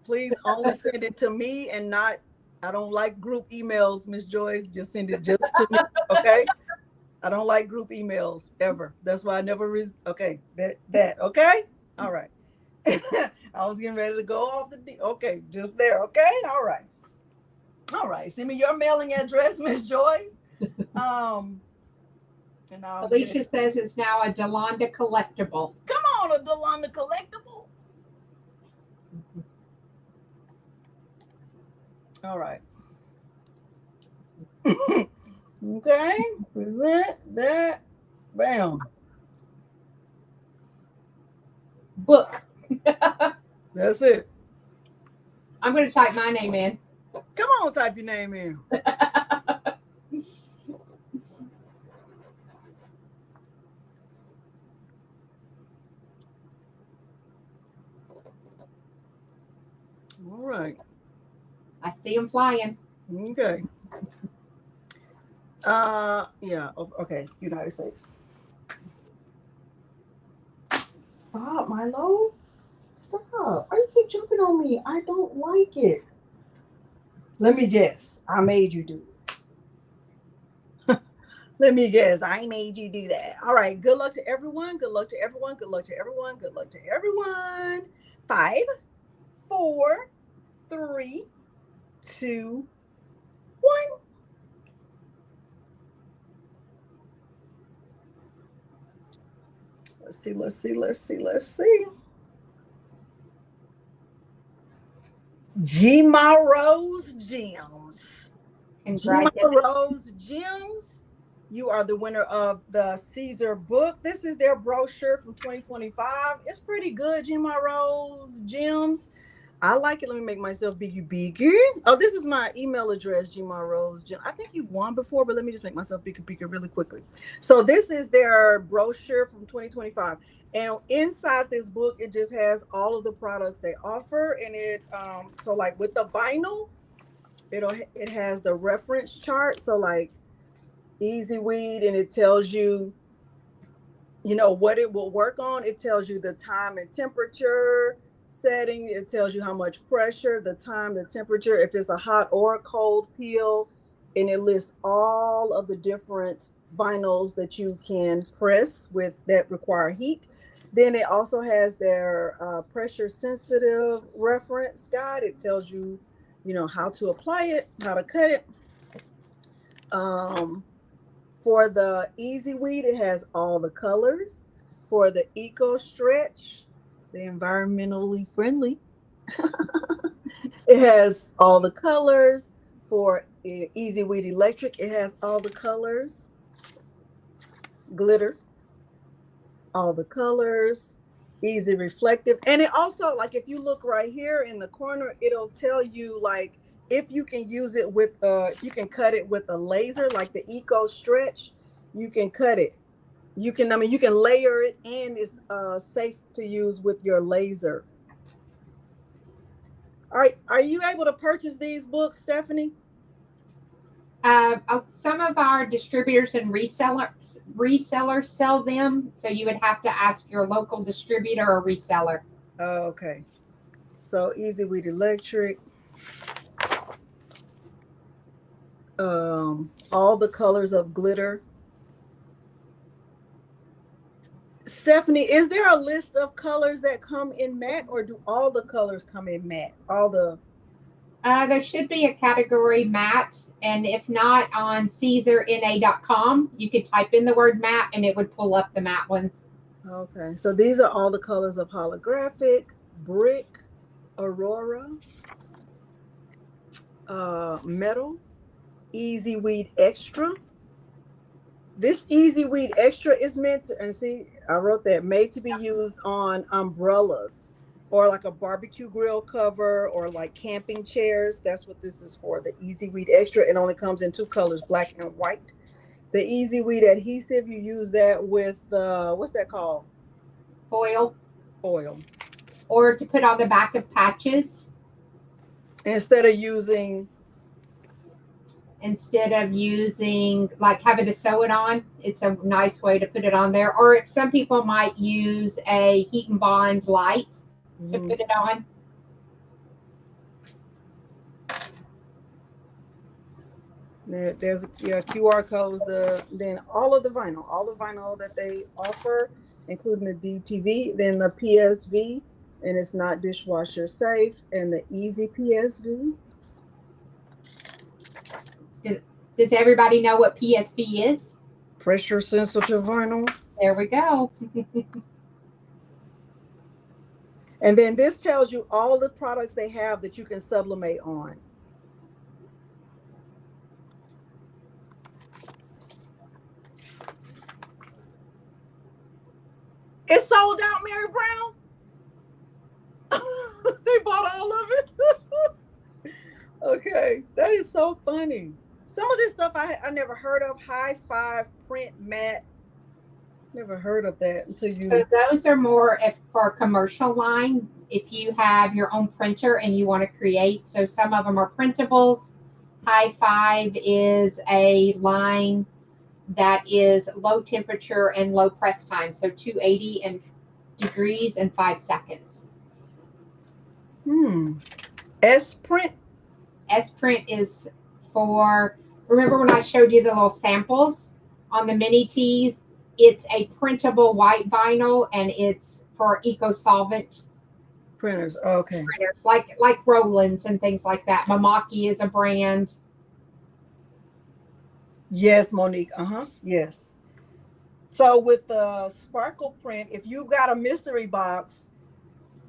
Please only send it to me and not, I don't like group emails, Miss Joyce. Just send it just to me, okay? I don't like group emails ever. That's why I never, okay, that, okay? All right. I was getting ready to go off okay, just there, okay? All right. All right, send me your mailing address, Miss Joyce. And Alicia says it's now a Delonda collectible. Come on, a Delonda collectible. All right. Okay, present that. Bam. Book. That's it. I'm going to type my name in. Come on, type your name in. All right. I see them flying. Okay. Yeah. Okay. United States. Stop, Milo. Stop. Why you keep jumping on me? I don't like it. Let me guess. I made you do it. Let me guess. I made you do that. All right. Good luck to everyone. Good luck to everyone. Good luck to everyone. Good luck to everyone. 5, 4, 3, 2, 1. Let's see. Let's see. Let's see. Let's see. Gma Rose Gems. Gma Congratulations. Rose Gems. You are the winner of the Siser book. This is their brochure from 2025. It's pretty good, Gma Rose Gems. I like it. Let me make myself bigger. Oh, this is my email address, Gma Rose Gem. I think you've won before, but let me just make myself bigger really quickly. So this is their brochure from 2025. And inside this book, it just has all of the products they offer. And it so like with the vinyl, it has the reference chart. So like Easy Weed, and it tells you, you know, what it will work on. It tells you the time and temperature setting. It tells you how much pressure, the time, the temperature, if it's a hot or a cold peel, and it lists all of the different vinyls that you can press with that require heat. Then it also has their pressure sensitive reference guide. It tells you, you know, how to apply it, how to cut it. For the Easy Weed, it has all the colors. For the Eco Stretch, the environmentally friendly, it has all the colors. For Easy Weed Electric, it has all the colors. Glitter, all the colors. Easy Reflective. And it also, like, if you look right here in the corner, it'll tell you, like, if you can use it with, you can cut it with a laser, like the Eco Stretch, you can cut it. You can, I mean, you can layer it, and it's safe to use with your laser. All right. Are you able to purchase these books, Stephanie? Some of our distributors and resellers sell them, so you would have to ask your local distributor or reseller. Oh, okay. So Easy Weed Electric. All the colors of glitter. Stephanie, is there a list of colors that come in matte, or do all the colors come in matte? All the There should be a category matte, and if not, on CaesarNA.com, you could type in the word matte and it would pull up the matte ones. Okay, so these are all the colors of holographic, brick, aurora, metal, Easy Weed Extra. This Easy Weed Extra is meant to, and see, I wrote that, made to be used on umbrellas or like a barbecue grill cover or like camping chairs. That's what this is for. The Easy Weed Extra. It only comes in 2 colors, black and white. The Easy Weed Adhesive, you use that with what's that called? Foil. Foil. Or to put on the back of patches. Instead of using, like having to sew it on, it's a nice way to put it on there. Or if some people might use a heat and bond light to put it on. There's QR codes. Then all the vinyl that they offer, including the DTV, then the PSV, and it's not dishwasher safe, and the Easy PSV. Does everybody know what PSV is? Pressure sensitive vinyl. There we go. And then this tells you all the products they have that you can sublimate on. It's sold out, Mary Brown. They bought all of it. Okay, that is so funny. Some of this stuff I never heard of. High Five Print Matte. Never heard of that until you. So those are more for a commercial line. If you have your own printer and you want to create, so some of them are printables. High Five is a line that is low temperature and low press time, so 280 degrees and 5 seconds. S Print. S Print is for, remember when I showed you the little samples? on the mini tees. It's a printable white vinyl, and it's for eco-solvent Printers. Okay. printers, like Roland's and things like that. Mamaki is a brand. Yes, Monique. Yes. So with the sparkle print, if you got a mystery box,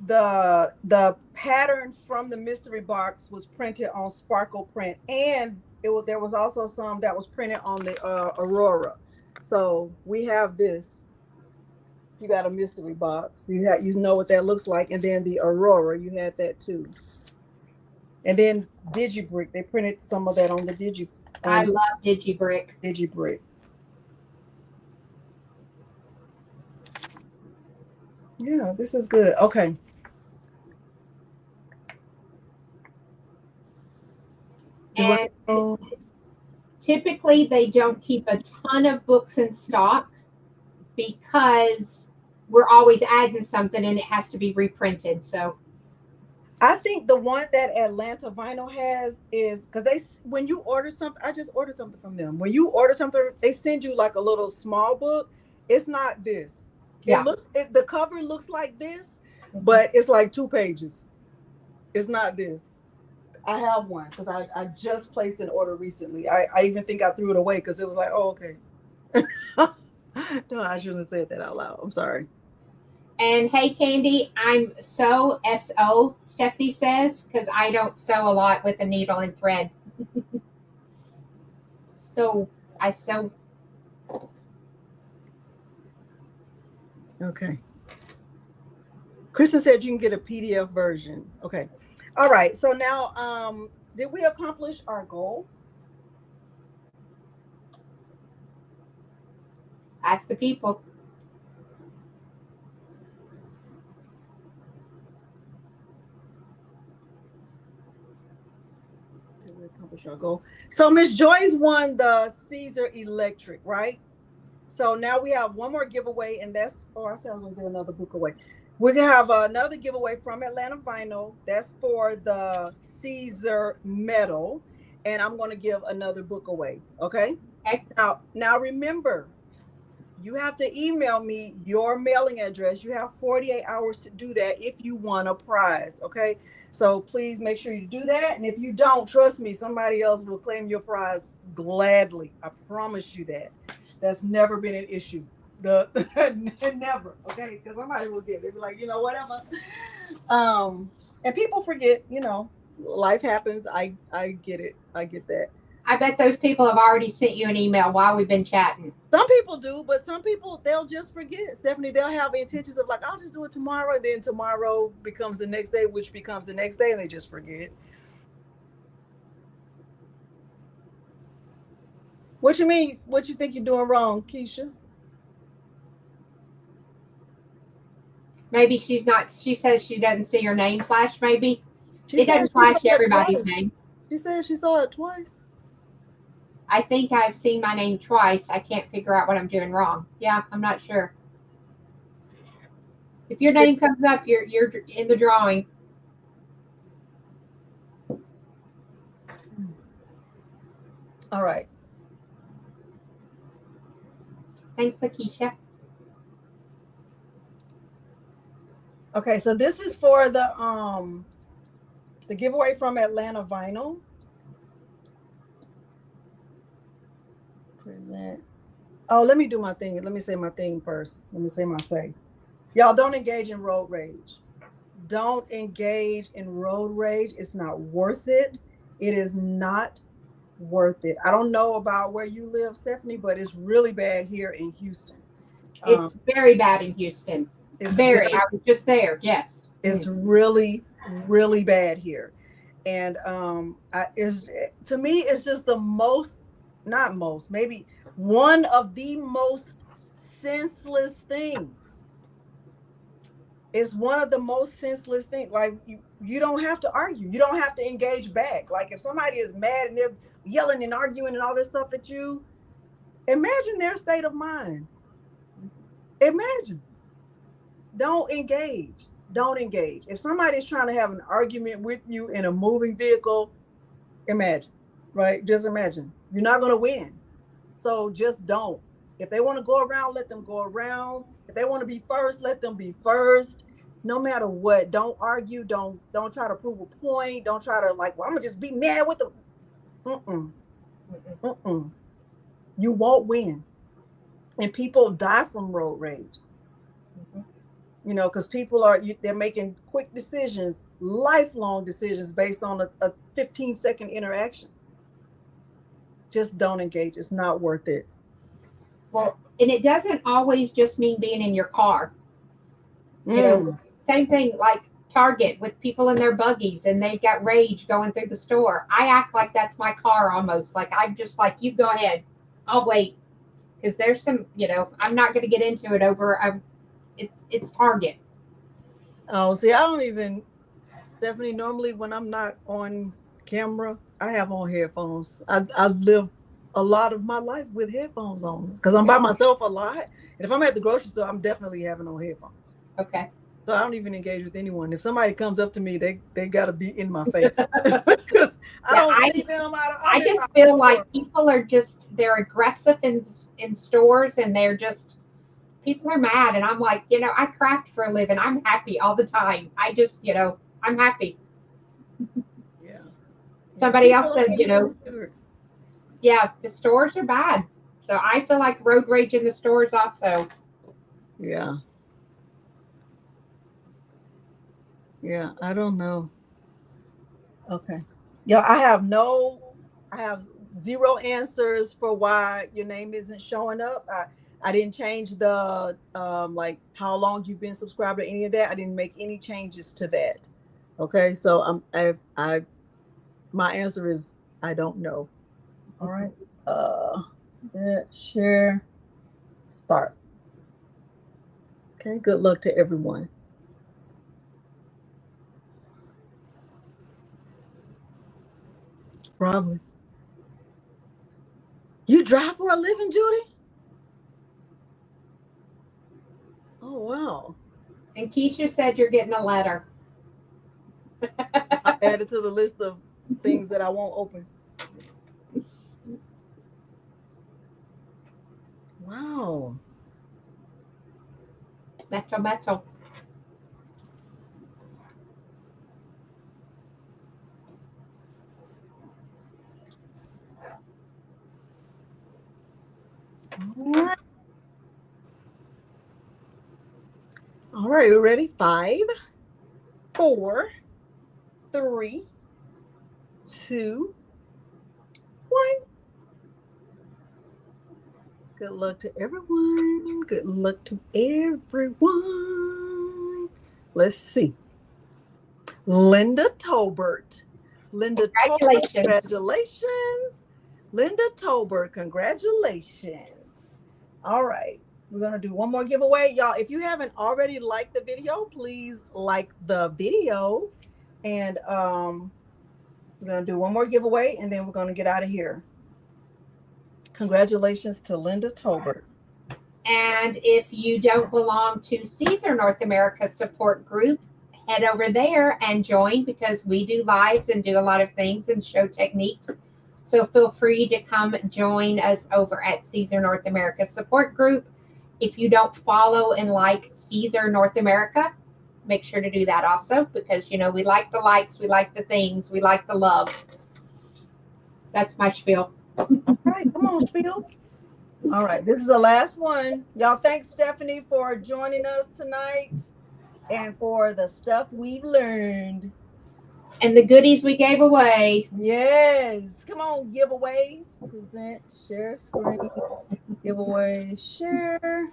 the pattern from the mystery box was printed on sparkle print, and there was also some that was printed on the Aurora. So we have this. If you got a mystery box, you know what that looks like, and then the Aurora, you had that too. And then DigiBrick, they printed some of that on the I love DigiBrick. DigiBrick. Yeah, this is good. Okay. And typically they don't keep a ton of books in stock because we're always adding something and it has to be reprinted. So I think the one that Atlanta Vinyl has is because when you order something, I just ordered something from them. When you order something, they send you like a little small book. It's not this. Yeah. The cover looks like this, but it's like 2 pages. It's not this. I have one because I just placed an order recently. I even think I threw it away because it was like, oh, okay. No, I shouldn't have said that out loud. I'm sorry. And hey, Candy, I'm so SO, Stephanie says, because I don't sew a lot with a needle and thread. So I sew. Okay. Kristen said you can get a PDF version. Okay. All right. So now, did we accomplish our goal? Ask the people. Did we accomplish our goal? So Miss Joyce won the Siser Electric, right? So now we have one more giveaway, and that's, I said I was going to give another book away. We're going to have another giveaway from Atlanta Vinyl. That's for the Siser Metal, and I'm going to give another book away, okay? Okay. Now remember, you have to email me your mailing address. You have 48 hours to do that if you want a prize, okay? So please make sure you do that. And if you don't, trust me, somebody else will claim your prize gladly. I promise you that. That's never been an issue. Never, okay? Because somebody will get it. They'll be like, whatever. And people forget, life happens. I get it. I get that. I bet those people have already sent you an email while we've been chatting. Some people do, but some people, they'll just forget. Stephanie, they'll have intentions of like, I'll just do it tomorrow. Then tomorrow becomes the next day, which becomes the next day, and they just forget. What you mean? What you think you're doing wrong, Keisha? Maybe she's not, she says she doesn't see her name flash, maybe. It doesn't flash everybody's name. She said she saw it twice. I think I've seen my name twice. I can't figure out what I'm doing wrong. Yeah, I'm not sure. If your name comes up, you're in the drawing. All right. Thanks, Lakeisha. Okay, so this is for the giveaway from Atlanta Vinyl. Present. Oh, let me do my thing. Let me say my thing first. Let me say my say. Y'all don't engage in road rage. Don't engage in road rage. It's not worth it. It is not worth it. I don't know about where you live, Stephanie, but it's really bad here in Houston. It's very bad in Houston. It's very. I was just there. Yes. It's really, really bad here. And to me, it's just maybe one of the most senseless things. It's one of the most senseless things. Like you don't have to argue. You don't have to engage back. Like if somebody is mad and they're yelling and arguing and all this stuff at you, imagine their state of mind. Imagine. Don't engage. Don't engage. If somebody's trying to have an argument with you in a moving vehicle, imagine, right? Just imagine. You're not going to win. So just don't. If they want to go around, let them go around. If they want to be first, let them be first. No matter what, don't argue. Don't try to prove a point. Don't try to like, well, I'm gonna just be mad with them. You won't win. And people die from road rage. You know, because people they're making quick decisions, lifelong decisions based on a 15-second interaction. Just don't engage. It's not worth it. Well, and it doesn't always just mean being in your car. You know, same thing like Target with people in their buggies and they've got rage going through the store. I act like that's my car almost. Like I'm just like, you go ahead. I'll wait. Because there's some, you know, I'm not going to get into it over, it's Target. Oh, see, I don't even, Stephanie, normally when I'm not on camera, I have on headphones. I live a lot of my life with headphones on because I'm by myself a lot. And if I'm at the grocery store, I'm definitely having on headphones. Okay. So I don't even engage with anyone. If somebody comes up to me, they got to be in my face because I don't see them. I just feel like people are they're aggressive in stores and they're just, people are mad. And I'm like, you know, I craft for a living. I'm happy all the time. I just, you know, I'm happy. Yeah. Somebody else said, you know, yeah, the stores are bad. So I feel like road rage in the stores also. Yeah. Yeah, I don't know. Okay. Yeah, I have zero answers for why your name isn't showing up. I didn't change the like how long you've been subscribed or any of that. I didn't make any changes to that. Okay, so my answer is I don't know. All right. Share, start. Okay, good luck to everyone. Probably. You drive for a living, Judy? Oh, wow. And Keisha said you're getting a letter. I added to the list of things that I won't open. Wow. Metro. All right, you ready? 5, 4, 3, 2, 1. Good luck to everyone. Good luck to everyone. Let's see. Linda Tolbert. Congratulations. Congratulations. Linda Tolbert, congratulations. All right. We're going to do one more giveaway. Y'all, if you haven't already liked the video, please like the video. And we're going to do one more giveaway, and then we're going to get out of here. Congratulations to Linda Tolbert. And if you don't belong to Siser North America support group, head over there and join because we do lives and do a lot of things and show techniques. So feel free to come join us over at Siser North America support group. If you don't follow and like Siser North America, make sure to do that also because, you know, we like the likes, we like the things, we like the love. That's my spiel. All right, come on, spiel. All right, this is the last one. Y'all, thanks, Stephanie, for joining us tonight and for the stuff we've learned. And the goodies we gave away. Yes. Come on, giveaways. Present, share screen, giveaway, share.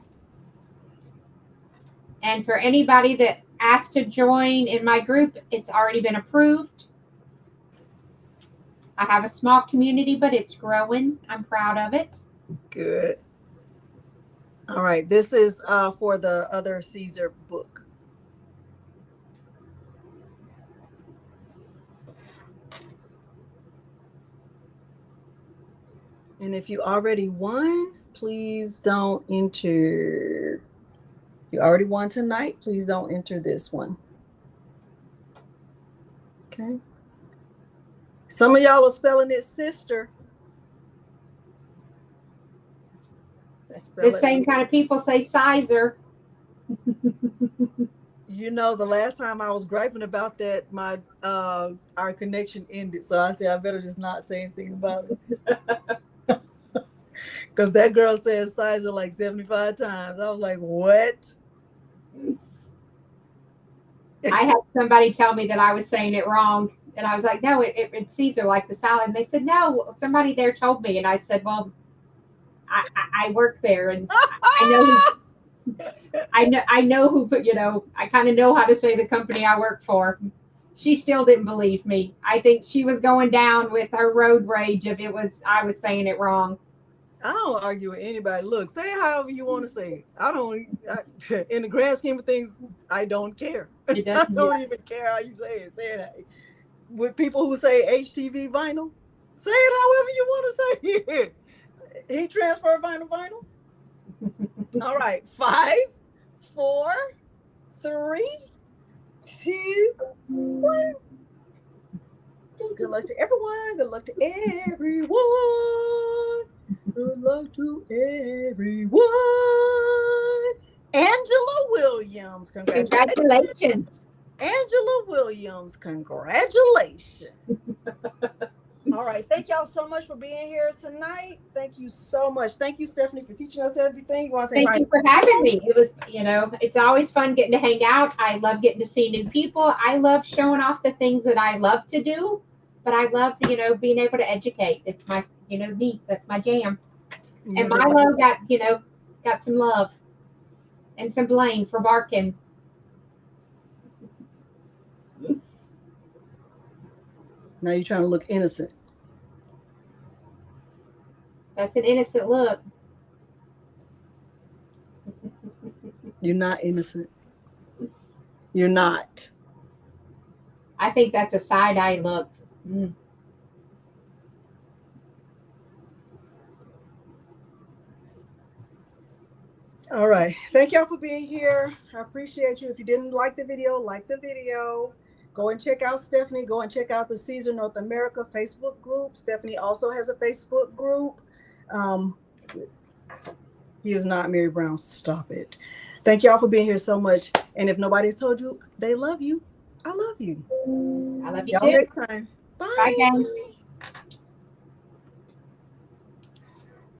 And for anybody that asked to join in my group, it's already been approved. I have a small community, but it's growing. I'm proud of it. Good. All right. This is for the other Siser book. And if you already won, please don't enter. You already won tonight. Please don't enter this one. Okay. Some of y'all are spelling it sister. The same kind of people say Siser. You know, the last time I was griping about that, our connection ended. So I said I better just not say anything about it. Because that girl said Siser like 75 times. I was like, what? I had somebody tell me that I was saying it wrong. And I was like, no, it's Caesar, like the salad. And they said, no, somebody there told me. And I said, well, I work there, and I know who, you know, I kind of know how to say the company I work for. She still didn't believe me. I think she was going down with her road rage if I was saying it wrong. I don't argue with anybody. Look, say it however you want to say it. In the grand scheme of things, I don't care. I don't even care how you say it. Say it with people who say HTV vinyl. Say it however you want to say it. Heat transfer vinyl. All right, 5, 4, 3, 2, 1. Good luck to everyone. Good luck to everyone. Good luck to everyone. Angela Williams, congratulations. Angela Williams, congratulations. All right. Thank y'all so much for being here tonight. Thank you so much. Thank you, Stephanie, for teaching us everything. You want to say Thank you for having me. It was, you know, it's always fun getting to hang out. I love getting to see new people. I love showing off the things that I love to do, but I love, you know, being able to educate. It's my, you know, me. That's my jam. And Milo got some love and some blame for barking. Now you're trying to look innocent. That's an innocent look. You're not innocent. You're not. I think that's a side-eye look. Mm. All right. Thank y'all for being here. I appreciate you. If you didn't like the video, like the video. Go and check out Stephanie. Go and check out the Siser North America Facebook group. Stephanie also has a Facebook group. He is not Mary Brown. Stop it. Thank y'all for being here so much. And if nobody's told you they love you, I love you. I love you y'all too. Next time. Bye. Bye, guys.